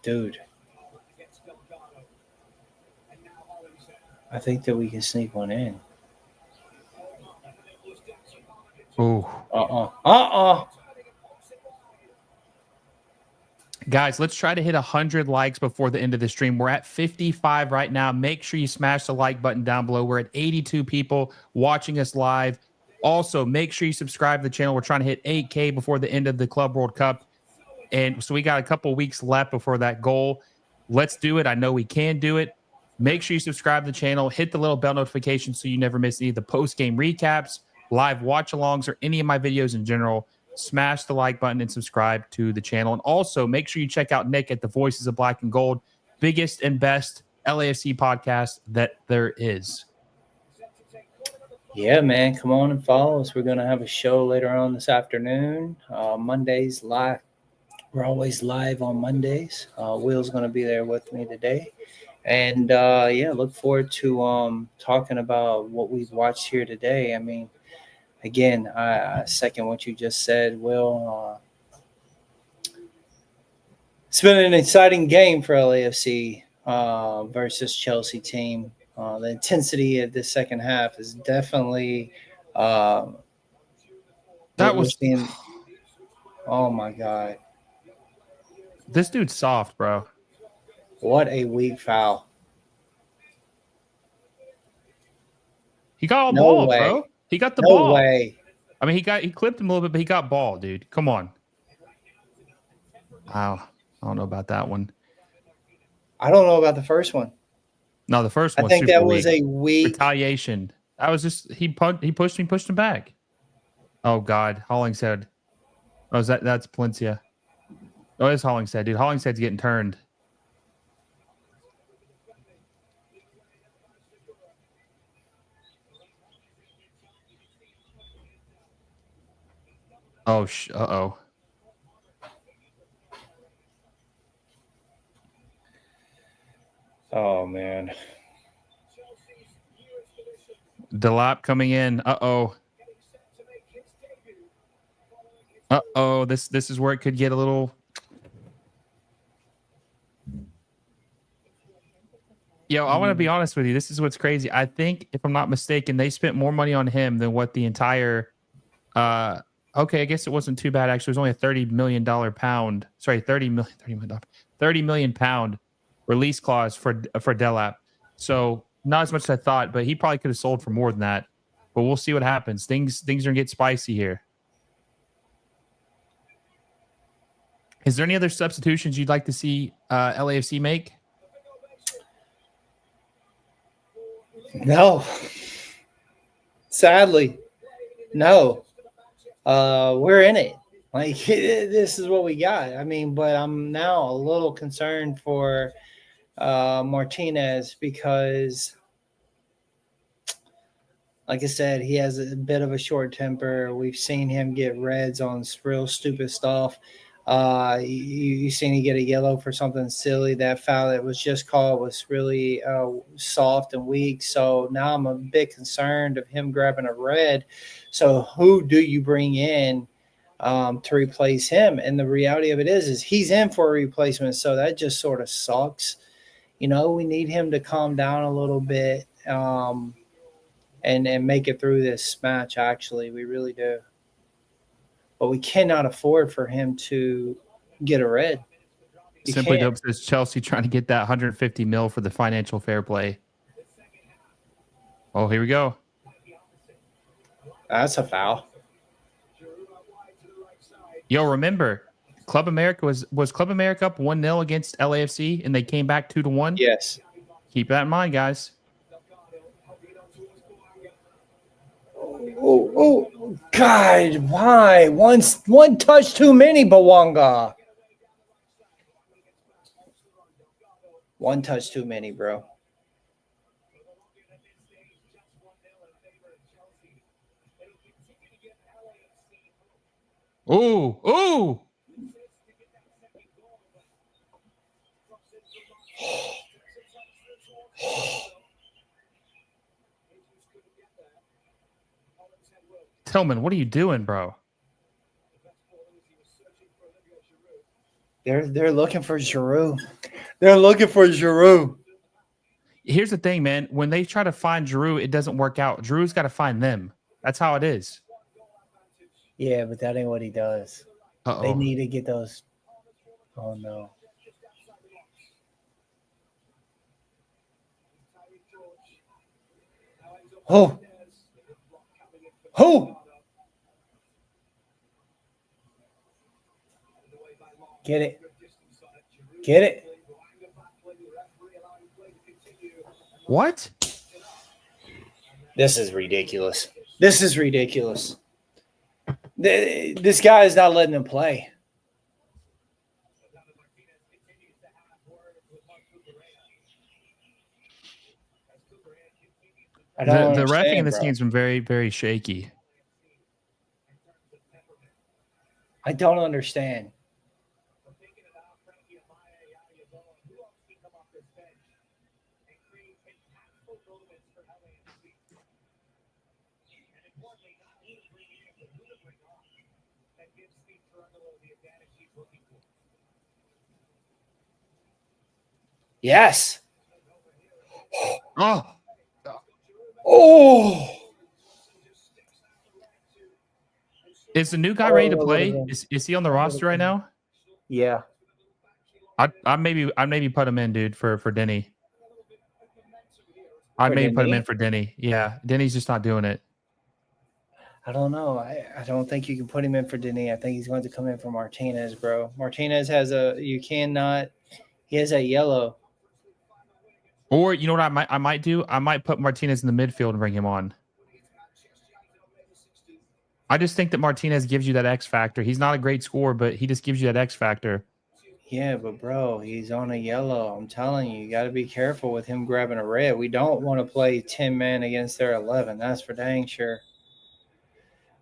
dude, I think that we can sneak one in. Oh. Guys, let's try to hit 100 likes before the end of the stream. We're at 55 right now. Make sure you smash the like button down below. We're at 82 people watching us live. Also, make sure you subscribe to the channel. We're trying to hit 8K before the end of the Club World Cup. And so we got a couple weeks left before that goal. Let's do it. I know we can do it. Make sure you subscribe to the channel. Hit the little bell notification so you never miss any of the post-game recaps, live watch-alongs, or any of my videos in general. Smash the like button and subscribe to the channel. And also make sure you check out Nick at the Voices of Black and Gold, biggest and best LAFC podcast that there is. Yeah, man, come on and follow us. We're going to have a show later on this afternoon. Mondays live. We're always live on Mondays. Will's going to be there with me today. And, yeah, look forward to talking about what we've watched here today. I mean, again, I second what you just said, Will. It's been an exciting game for LAFC versus Chelsea team. The intensity of the second half is definitely that was seeing. Oh my God! This dude's soft, bro. What a weak foul! He got all ball, bro. He got the ball. No way. I mean, he clipped him a little bit, but he got ball, dude. Come on. Wow. I don't know about that one. I don't know about the first one. No, the first one. I think that was a weak retaliation. That was just he pushed him back. Oh God, Hollingshead. Oh, that's Palencia. Oh, it's Hollingshead, dude. Hollingshead's getting turned. Oh, uh-oh. Oh, man. Delap coming in. Uh-oh. Uh-oh. This is where it could get a little... Yo, I want to be honest with you. This is what's crazy. I think, if I'm not mistaken, they spent more money on him than what the entire... okay, I guess it wasn't too bad, actually. It was only a $30 million pound. Sorry, $30 million pound release clause for Delap. So not as much as I thought, but he probably could have sold for more than that. But we'll see what happens. Things are gonna get spicy here. Is there any other substitutions you'd like to see LAFC make? No. Sadly, no. We're in it. Like, this is what we got. I mean, but I'm now a little concerned for Martinez because, like I said, he has a bit of a short temper. We've seen him get reds on real stupid stuff. You seen he get a yellow for something silly. That foul that was just called was really soft and weak. So now I'm a bit concerned of him grabbing a red. So who do you bring in to replace him? And the reality of it is he's in for a replacement. So that just sort of sucks. You know, we need him to calm down a little bit and make it through this match. Actually, we really do. But we cannot afford for him to get a red. Simply Dope says Chelsea trying to get that 150 mil for the financial fair play. Oh, here we go. That's a foul. Yo, remember, Club America was Club America up 1-0 against LAFC, and they came back 2-1? Yes. Keep that in mind, guys. Oh, God, why? One touch too many, Bouanga. One touch too many, bro. Ooh. Tillman, what are you doing, bro? They're looking for Giroud. They're looking for Giroud. Here's the thing, man. When they try to find Giroud, it doesn't work out. Giroud's got to find them. That's how it is. Yeah, but that ain't what he does. Uh-oh. They need to get those. Oh, no. Oh. Get it. What? This is ridiculous. This guy is not letting him play. The reffing in this game's been very, very shaky. I don't understand. Yes. Oh. Is the new guy ready to play? Is he on the roster right now? Yeah. I maybe put him in, dude, for Denny. I'd maybe put him in for Denny. Yeah, Denny's just not doing it. I don't know. I don't think you can put him in for Denis. I think he's going to come in for Martinez, bro. Martinez has he has a yellow. Or you know what I might do? I might put Martinez in the midfield and bring him on. I just think that Martinez gives you that X factor. He's not a great scorer, but he just gives you that X factor. Yeah, but bro, he's on a yellow. I'm telling you, you got to be careful with him grabbing a red. We don't want to play 10 men against their 11. That's for dang sure.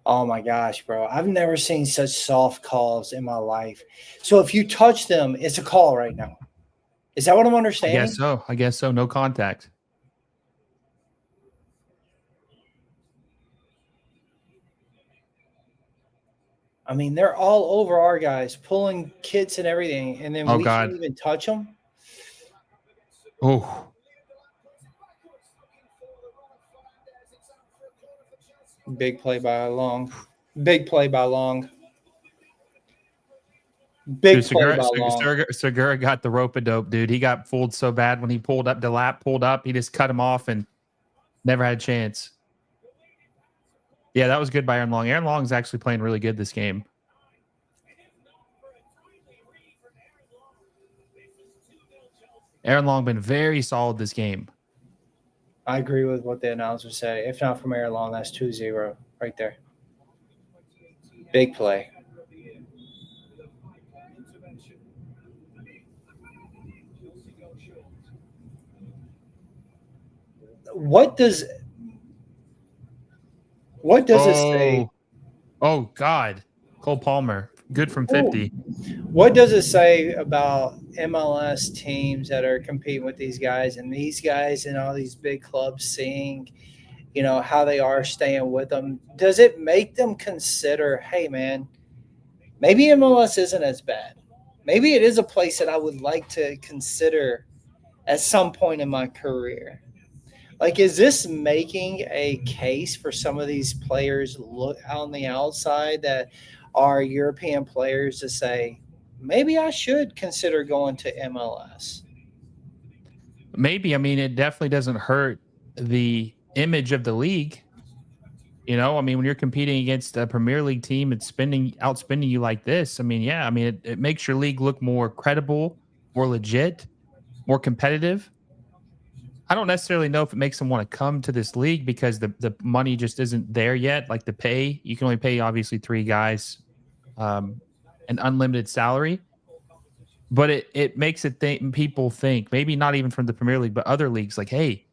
Oh my gosh, bro. I've never seen such soft calls in my life. So if you touch them, it's a call right now. Is that what I'm understanding? I guess so. No contact. I mean, they're all over our guys, pulling kits and everything, and then we can't even touch them. Oh. Big play by Long. Big play by Long. Segura got the rope-a-dope, dude. He got fooled so bad when he pulled up. He just cut him off and never had a chance. Yeah, that was good by Aaron Long. Aaron Long is actually playing really good this game. Aaron Long been very solid this game. I agree with what the announcer said. If not from Aaron Long, that's 2-0 right there. Big play. What does it say? Oh, God. Cole Palmer. good from 50. What does it say about MLS teams that are competing with these guys and all these big clubs seeing, how they are staying with them? Does it make them consider, hey, man, maybe MLS isn't as bad. Maybe it is a place that I would like to consider at some point in my career. Like, is this making a case for some of these players look on the outside that are European players to say, maybe I should consider going to MLS? Maybe. I mean, it definitely doesn't hurt the image of the league. I mean, when you're competing against a Premier League team and outspending you like this, I mean, yeah, I mean, it makes your league look more credible, more legit, more competitive. I don't necessarily know if it makes them want to come to this league because the money just isn't there yet. Like the pay, you can only pay obviously 3 guys an unlimited salary. But it makes people think, maybe not even from the Premier League, but other leagues, like, hey,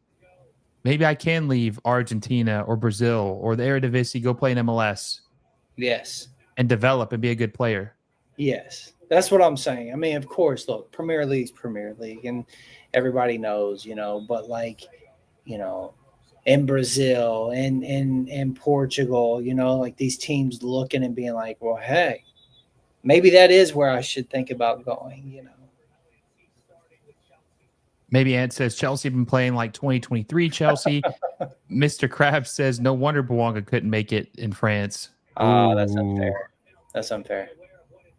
maybe I can leave Argentina or Brazil or the Eredivisie, go play in MLS. Yes. And develop and be a good player. Yes. That's what I'm saying. I mean, of course, look, Premier League's Premier League, and everybody knows, but like, in Brazil and in Portugal, like these teams looking and being like, well, hey, maybe that is where I should think about going, Maybe Ant says Chelsea been playing like 2023 Chelsea. Mr. Krabs says no wonder Bouanga couldn't make it in France. Oh, that's unfair. That's unfair.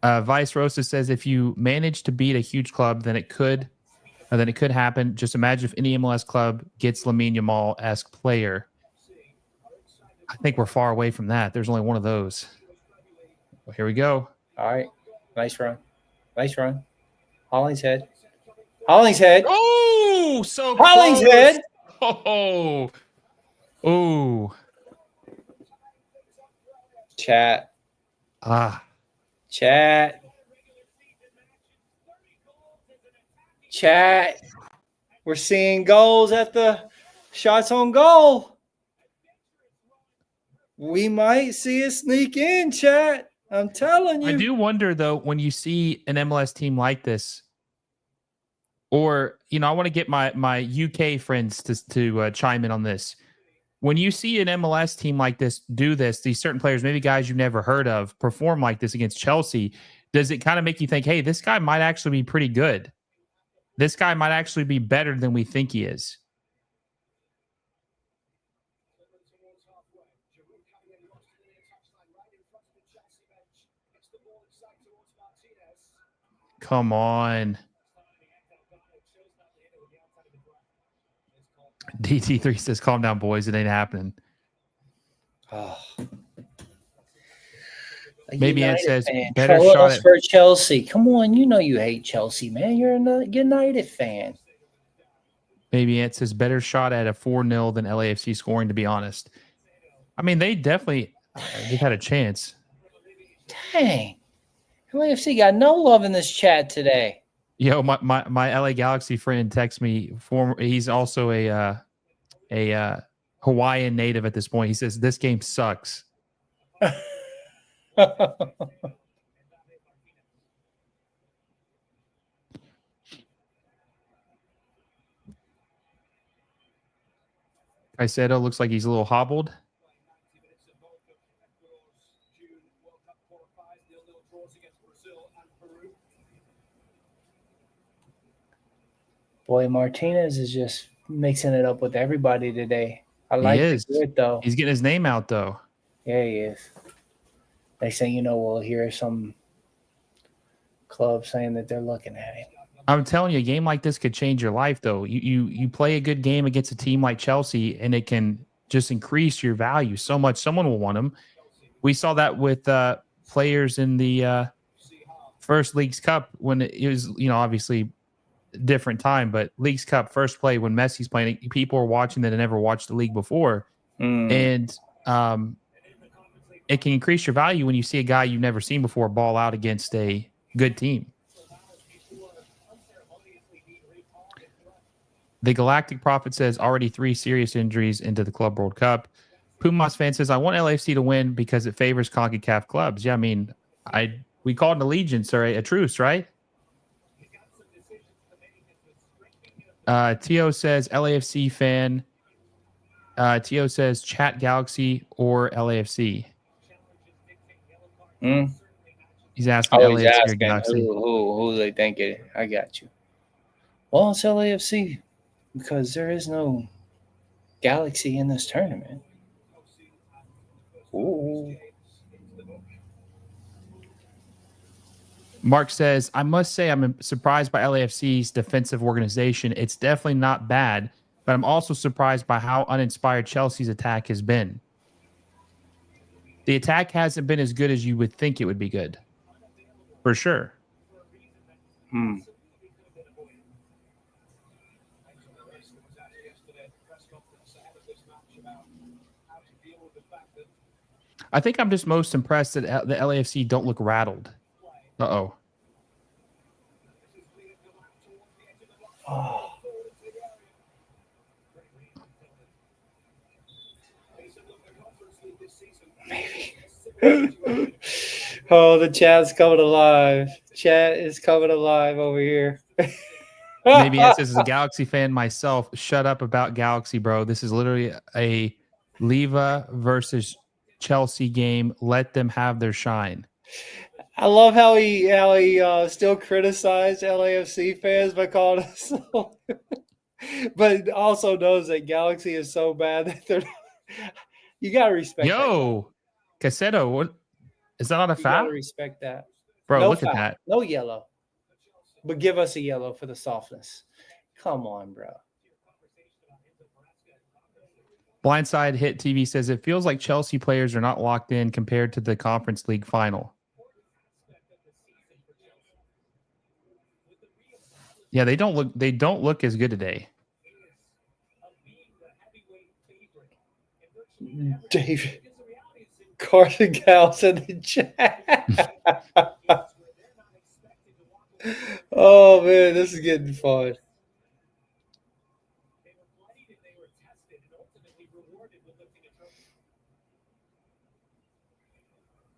Vice Rosa says if you manage to beat a huge club, then it could happen. Just imagine if any MLS club gets Lamine Yamal-esque player. I think we're far away from that. There's only one of those. Well, here we go. All right. Nice run. Nice run. Hollingshead. Hollingshead. Oh, so Hollingshead. Close. Oh. Chat. Chat. We're seeing goals at the shots on goal. We might see it sneak in, chat. I'm telling you. I do wonder, though, when you see an MLS team like this, or, I want to get my UK friends to chime in on this. When you see an MLS team like this do this, these certain players, maybe guys you've never heard of, perform like this against Chelsea, does it kind of make you think, hey, this guy might actually be pretty good? This guy might actually be better than we think he is. Come on. DT3 says, calm down, boys. It ain't happening. Oh. Maybe it says fan. better Carlos shot for Chelsea. Come on, you hate Chelsea, man. You're a United fan. Maybe it says better shot at a 4-0 than LAFC scoring, to be honest. I mean, they've had a chance. Dang. LAFC got no love in this chat today. Yo, my LA Galaxy friend texts me. He's also a Hawaiian native at this point. He says, this game sucks. Caicedo looks like he's a little hobbled. Boy, Martinez is just mixing it up with everybody today. I like it, though. He's getting his name out, though. Yeah, he is. They say, we'll hear some club saying that they're looking at him. I'm telling you, a game like this could change your life, though. You play a good game against a team like Chelsea, and it can just increase your value so much. Someone will want them. We saw that with players in the first Leagues Cup when it was, obviously different time, but Leagues Cup first play when Messi's playing, people are watching that had never watched the league before. And it can increase your value when you see a guy you've never seen before ball out against a good team. The Galactic Prophet says already 3 serious injuries into the Club World Cup. Pumas fan says, I want LAFC to win because it favors CONCACAF clubs. Yeah, I mean, I We called an allegiance or a truce, right? Tio says LAFC fan. Tio says chat Galaxy or LAFC. He's asking Oh, he's LAFC or asking Galaxy. who they think it. I got you. Well, it's LAFC because there is no Galaxy in this tournament. Ooh. Mark says, I must say I'm surprised by LAFC's defensive organization. It's definitely not bad, but I'm also surprised by how uninspired Chelsea's attack has been. The attack hasn't been as good as you would think it would be good. For sure. I think I'm just most impressed that the LAFC don't look rattled. Uh-oh. Oh. Maybe. Oh, the chat's coming alive. Chat is coming alive over here. Maybe it says, as a Galaxy fan myself, shut up about Galaxy, bro. This is literally a Leva versus Chelsea game. Let them have their shine. I love how he still criticized LAFC fans by calling us, but also knows that Galaxy is so bad that they're. You gotta respect. Yo, Cassetto, what is that on a foul? You gotta respect that, bro. No look foul. At that. No yellow, but give us a yellow for the softness. Come on, bro. Blindside Hit TV says it feels like Chelsea players are not locked in compared to the Conference League final. Yeah, they don't look as good today. David Carson Gals in the chat. Oh man, this is getting fun.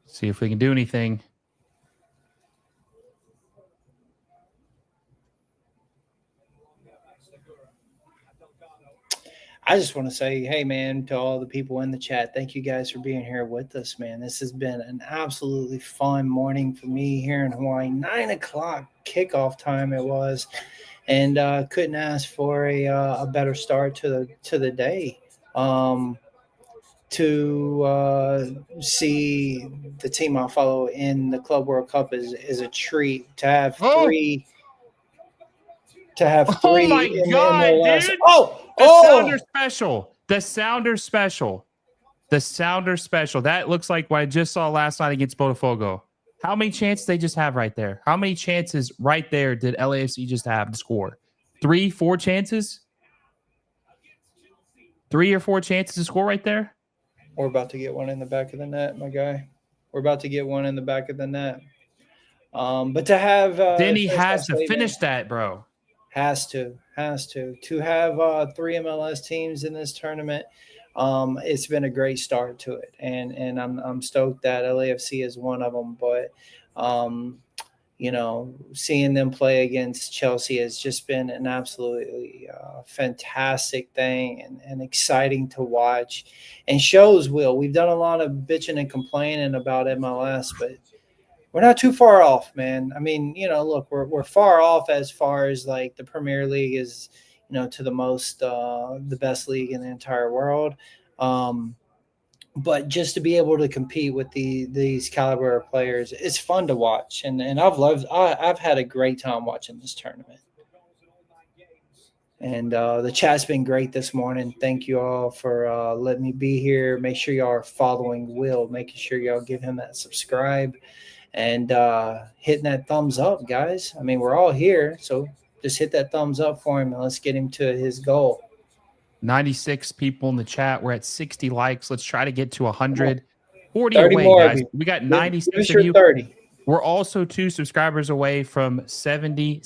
See if we can do anything. I just want to say, hey, man, to all the people in the chat, thank you guys for being here with us, man. This has been an absolutely fun morning for me here in Hawaii. 9 o'clock kickoff time it was, and couldn't ask for a better start to the day. To see the team I follow in the Club World Cup is a treat. To have three. To have three. Oh my God, dude! Sounder special. The Sounder special. The Sounder special. That looks like what I just saw last night against Botafogo. How many chances they just have right there? How many chances right there did LAFC just have to score? 3, 4 chances? 3 or 4 chances to score right there? We're about to get one in the back of the net, my guy. We're about to get one in the back of the net. But to have Denny has to finish that, bro. Has to have 3 MLS teams in this tournament. It's been a great start to it, and I'm stoked that LAFC is one of them. But seeing them play against Chelsea has just been an absolutely fantastic thing and exciting to watch, and shows we've done a lot of bitching and complaining about MLS, but we're not too far off, man. I mean, look, we're far off as far as like the Premier League is, to the most the best league in the entire world. But just to be able to compete with these caliber of players, it's fun to watch, and I've had a great time watching this tournament. And the chat's been great this morning. Thank you all for letting me be here. Make sure y'all are following Will, making sure y'all give him that subscribe. And hitting that thumbs up, guys. I mean, we're all here, so just hit that thumbs up for him, and let's get him to his goal. 96 people in the chat. We're at 60 likes. Let's try to get to 100. 40 30 away, more guys. We got 96 of you. 30. We're also 2 subscribers away from 70.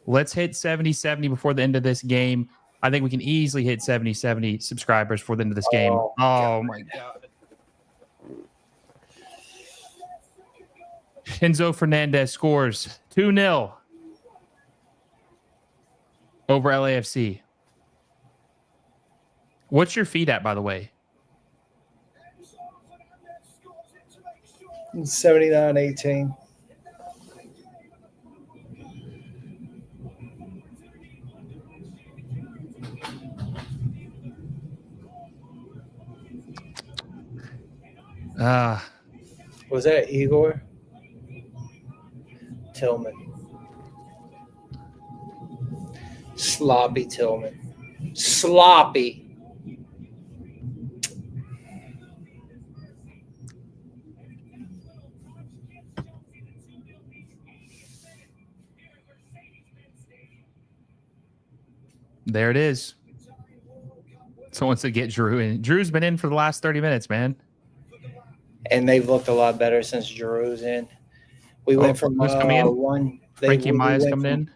Let's hit 70 before the end of this game. I think we can easily hit 70 subscribers before the end of this game. Oh my God. Enzo Fernandez scores 2-0 over LAFC. What's your feed at, by the way? 79-18. Was that Igor? Tillman. Sloppy Tillman. Sloppy. There it is. Someone said get Giroud in. Giroud's been in for the last 30 minutes, man. And they've looked a lot better since Giroud's in. We went from who's coming in? one. Frankie Maya's coming in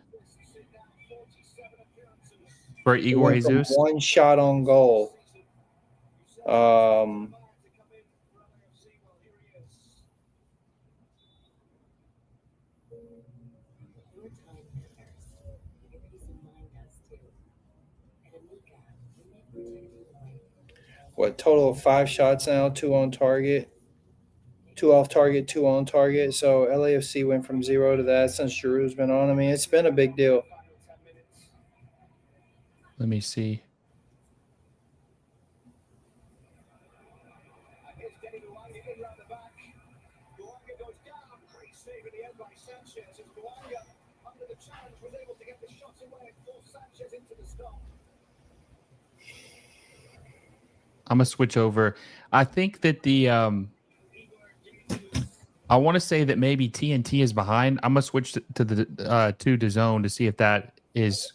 for Igor Jesus. One shot on goal. What, total of 5 shots now, 2 on target, 2 off target, 2 on target. So LAFC went from 0 to that since Giroud's been on. I mean, it's been a big deal. Let me see. I'm going to switch over. I think that I want to say that maybe TNT is behind. I'm going to switch to the zone to see if that is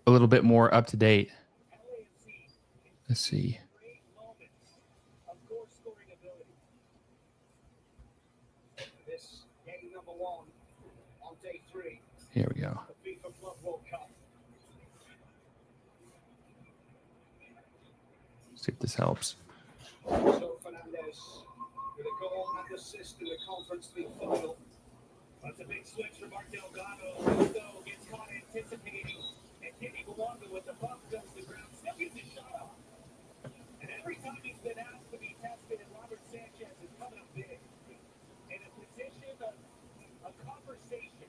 a little bit more up to date. Let's see. Here we go. See if this helps. Fernandez with a goal and assist in the Conference League final. That's a big switch from Mark Delgado. Though gets caught anticipating, and Denis Bouanga with the buff goes to the ground. Still gets his shot off. And every time he's been asked to be tested, and Robert Sanchez is coming up big in a position of a conversation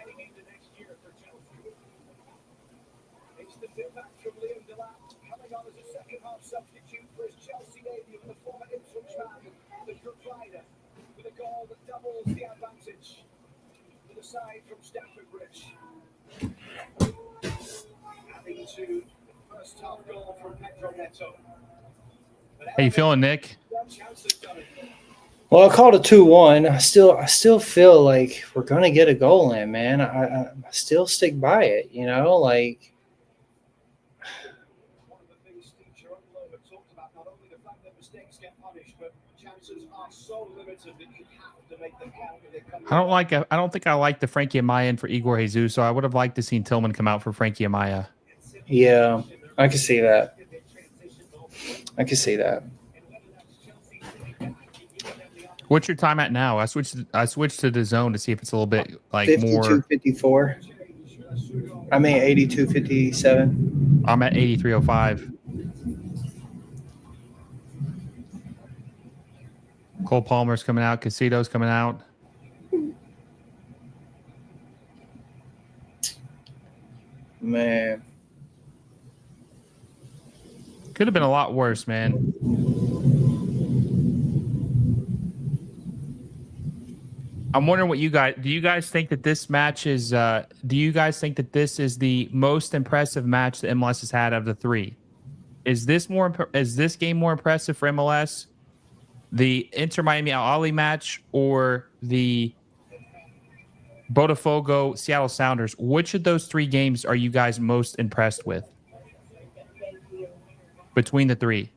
heading into next year for Chelsea. Instant impact from Liam Delap. Coming on as a second-half substitute for his Chelsea debut, the former Ipswich man, the provider, with a goal that doubles the advantage to the side from Stamford Bridge. Adding to the first-half goal from Pedro Neto. How you feeling, Nick? Well, I called a 2-1. I still feel like we're going to get a goal in, man. I still stick by it, you know, like. I don't think I like the Frankie Amaya in for Igor Jesus, so I would have liked to seen Tillman come out for Frankie Amaya. Yeah, I can see that. What's your time at now? I switched to the zone to see if it's a little bit like 52-54. I mean 82-57. I'm at 83:05. Cole Palmer's coming out. Casito's coming out. Man. Could have been a lot worse, man. I'm wondering what you guys do. You guys think that this match is? Do you guys think that this is the most impressive match that MLS has had of the three? Is this game more impressive for MLS? The Inter Miami Al Ahly match or the Botafogo Seattle Sounders? Which of those 3 games are you guys most impressed with between the 3?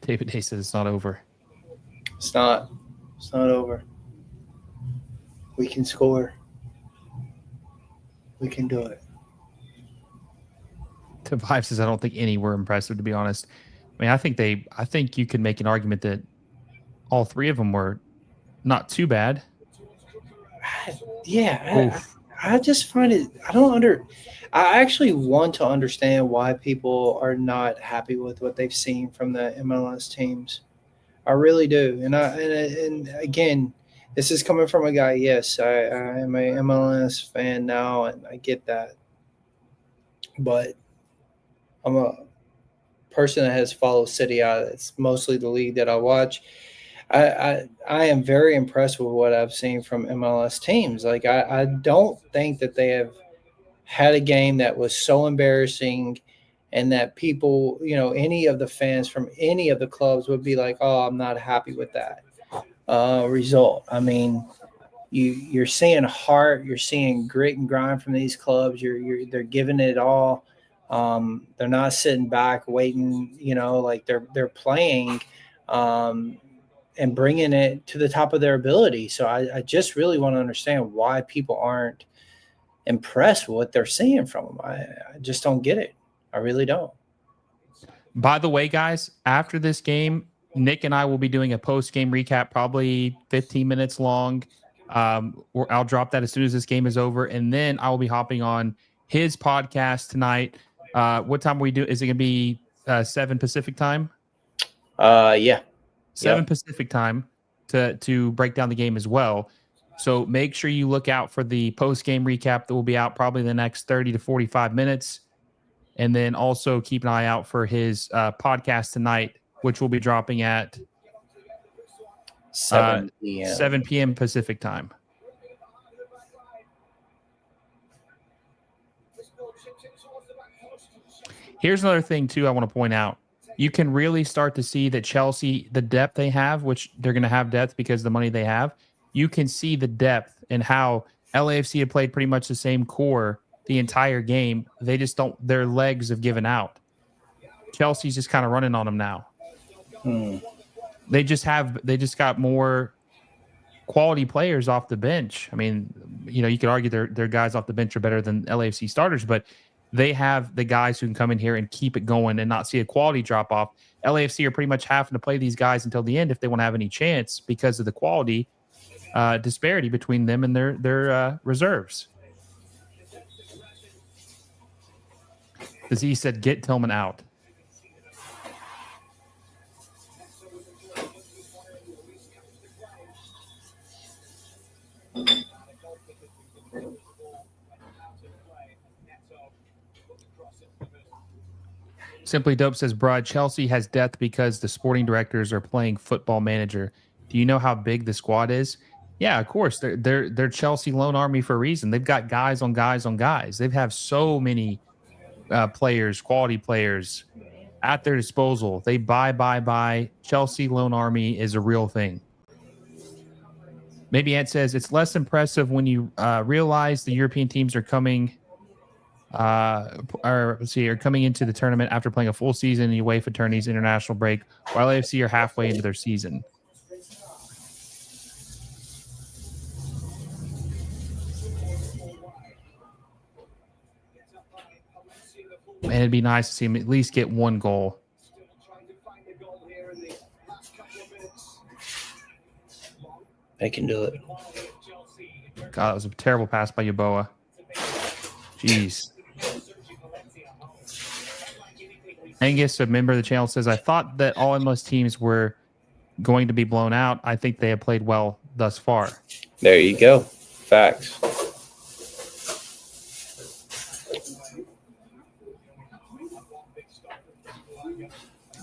David Day says it's not over. It's not over. We can score. We can do it. Vibe says, I don't think any were impressive, to be honest. I mean, I think you could make an argument that all three of them were not too bad. I just find it. I actually want to understand why people are not happy with what they've seen from the MLS teams. I really do, and again, this is coming from a guy. Yes, I am a MLS fan now, and I get that, but I'm a person that has followed City out. It's mostly the league that I watch. I am very impressed with what I've seen from MLS teams. Like I don't think that they have had a game that was so embarrassing and that people, any of the fans from any of the clubs would be like, oh, I'm not happy with that result. I mean, you're seeing heart, you're seeing grit and grind from these clubs. They're giving it all. They're not sitting back waiting, like they're playing and bringing it to the top of their ability. So I just really want to understand why people aren't impressed with what they're seeing from them. I just don't get it. I really don't. By the way, guys, after this game, Nick and I will be doing a post-game recap, probably 15 minutes long. I'll drop that as soon as this game is over, and then I will be hopping on his podcast tonight. What time will we do? Is it going to be 7 Pacific time? Yeah. 7 Pacific time to break down the game as well. So make sure you look out for the post-game recap that will be out probably the next 30 to 45 minutes. And then also keep an eye out for his podcast tonight, which will be dropping at 7 p.m. 7 p.m. Pacific time. Here's another thing, too, I want to point out. You can really start to see that Chelsea, the depth they have, which they're going to have depth because of the money they have, you can see the depth and how LAFC had played pretty much the same core the entire game. They just don't, their legs have given out. Chelsea's just kind of running on them now. They just got more quality players off the bench. I mean, you could argue their guys off the bench are better than LAFC starters, but they have the guys who can come in here and keep it going and not see a quality drop off. LAFC are pretty much having to play these guys until the end if they want to have any chance because of the quality disparity between them and their reserves. Because he said, get Tillman out. Simply Dope says, Brad, Chelsea has depth because the sporting directors are playing football manager. Do you know how big the squad is? Yeah, of course. They're Chelsea loan army for a reason. They've got guys on guys on guys. They have so many players, quality players at their disposal. They buy. Chelsea loan army is a real thing. Maybe Ant says it's less impressive when you realize the European teams are coming are coming into the tournament after playing a full season in UEFA tourneys international break, while AFC are halfway into their season. And it'd be nice to see him at least get one goal. They can do it. God, that was a terrible pass by Yeboah. Jeez. Angus, a member of the channel, says, I thought that all MLS teams were going to be blown out. I think they have played well thus far. There you go. Facts.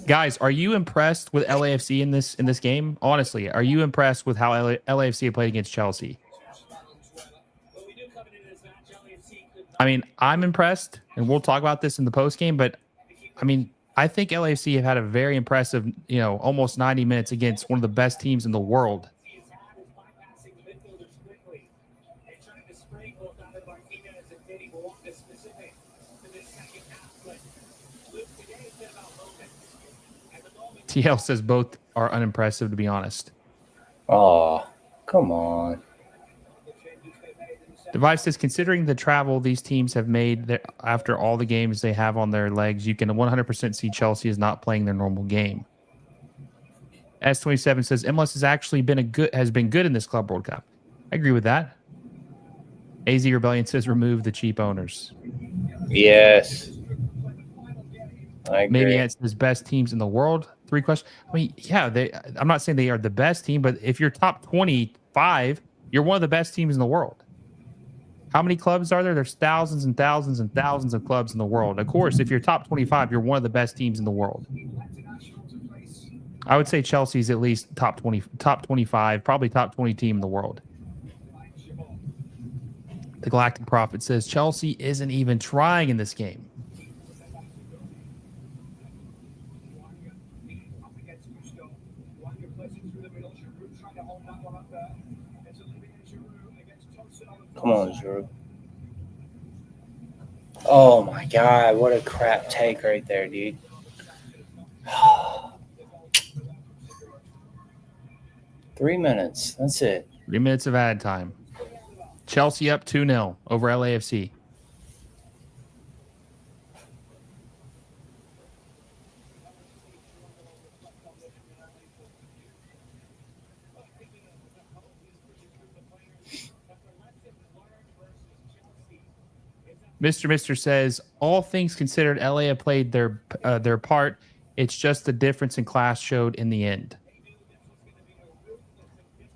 Guys, are you impressed with LAFC in this game? Honestly, are you impressed with how LAFC played against Chelsea? I mean, I'm impressed, and we'll talk about this in the post game, but I mean, I think LAFC have had a very impressive, almost 90 minutes against one of the best teams in the world. TL says both are unimpressive, to be honest. Oh, come on. Device says, considering the travel these teams have made after all the games they have on their legs, you can 100% see Chelsea is not playing their normal game. S27 says MLS has actually been good in this Club World Cup. I agree with that. AZ Rebellion says remove the cheap owners. Yes. I agree. Maybe it's the best teams in the world. 3 questions. I mean, yeah, I'm not saying they are the best team, but if you're top 25, you're one of the best teams in the world. How many clubs are there? There's thousands and thousands and thousands of clubs in the world. Of course, if you're top 25, you're one of the best teams in the world. I would say Chelsea's at least top 20, top 25, probably top 20 team in the world. The Galactic Prophet says Chelsea isn't even trying in this game. Come on, Giroud. Oh my God, what a crap take right there, dude. 3 minutes. That's it. 3 minutes of add time. Chelsea up 2-0 over LAFC. Mr. says, all things considered, LA have played their part. It's just the difference in class showed in the end.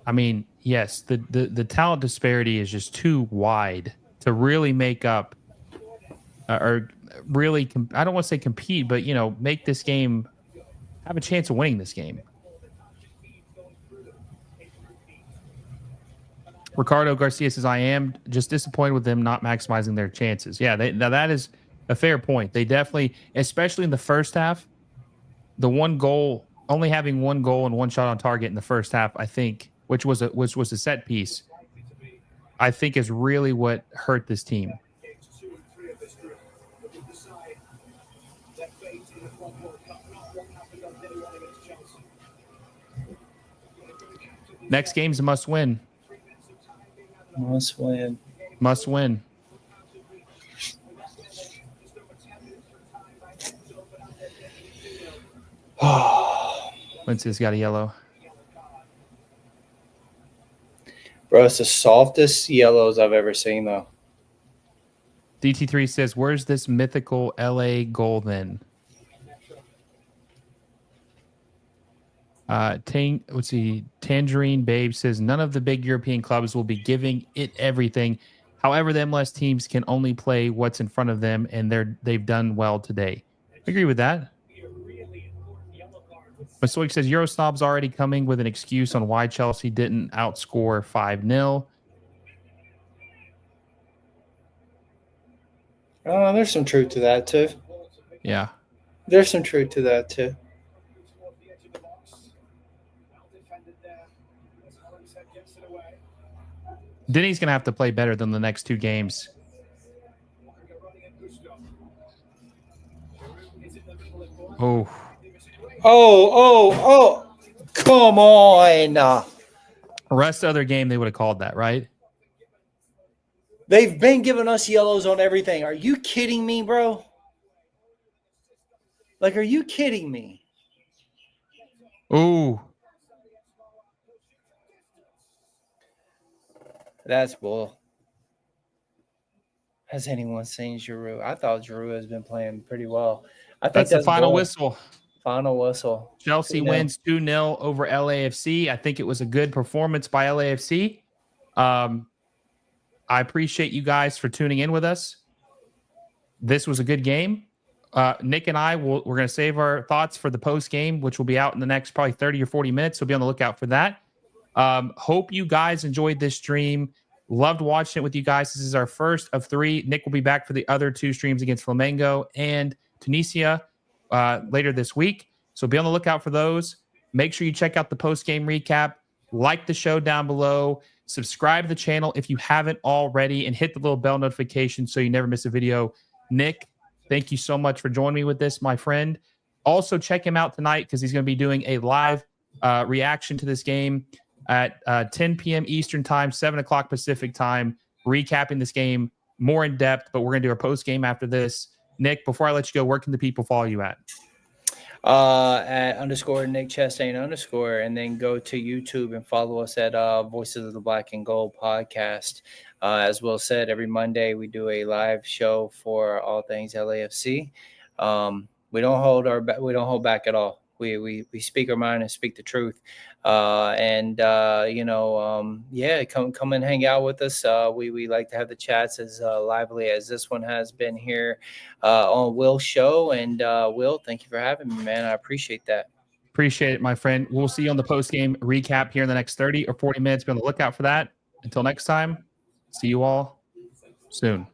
I mean, yes, the talent disparity is just too wide to really make up or really, I don't want to say compete, but, make this game, have a chance of winning this game. Ricardo Garcia says, I am just disappointed with them not maximizing their chances. Yeah, now that is a fair point. They definitely, especially in the first half, only having one goal and one shot on target in the first half, I think, which was a set piece, I think is really what hurt this team. Next game's a must win. Must win. Must win. Lindsay's got a yellow. Bro, it's the softest yellows I've ever seen, though. DT3 says, where's this mythical LA goal then? Let's see. Tangerine Babe says none of the big European clubs will be giving it everything. However, the MLS teams can only play what's in front of them, and they've done well today. I agree with that. Masoik says Eurosnob's already coming with an excuse on why Chelsea didn't outscore 5-0. Oh, there's some truth to that too. Yeah. There's some truth to that too. Denny's going to have to play better than the next 2 games. Oh. Come on. Rest other game, they would have called that, right? They've been giving us yellows on everything. Are you kidding me, bro? Like, are you kidding me? Ooh. That's bull. Has anyone seen Giroud? I thought Giroud has been playing pretty well. I think That's the final bull. whistle. Final whistle. Chelsea wins 2-0 over LAFC. I think it was a good performance by LAFC. I appreciate you guys for tuning in with us. This was a good game. Nick and we're going to save our thoughts for the post game, which will be out in the next probably 30 or 40 minutes. So be on the lookout for that. Hope you guys enjoyed this stream. Loved watching it with you guys. This is our first of 3. Nick will be back for the other 2 streams against Flamengo and Tunisia later this week. So be on the lookout for those. Make sure you check out the post-game recap. Like the show down below. Subscribe to the channel if you haven't already. And hit the little bell notification so you never miss a video. Nick, thank you so much for joining me with this, my friend. Also, check him out tonight because he's going to be doing a live reaction to this game at 10 p.m. Eastern time, 7 o'clock Pacific time. recapping this game more in depth, but we're going to do a post game after this. Nick, before I let you go, where can the people follow you at? At _ Nick Chastain _ and then go to YouTube and follow us at Voices of the Black and Gold podcast. As Will said, every Monday we do a live show for all things LAFC. We don't hold back at all. We speak our mind and speak the truth. Come and hang out with us. We like to have the chats as lively as this one has been here on Will's show. And Will, thank you for having me, man. I appreciate that. Appreciate it, my friend. We'll see you on the post-game recap here in the next 30 or 40 minutes. Be on the lookout for that. Until next time, see you all soon.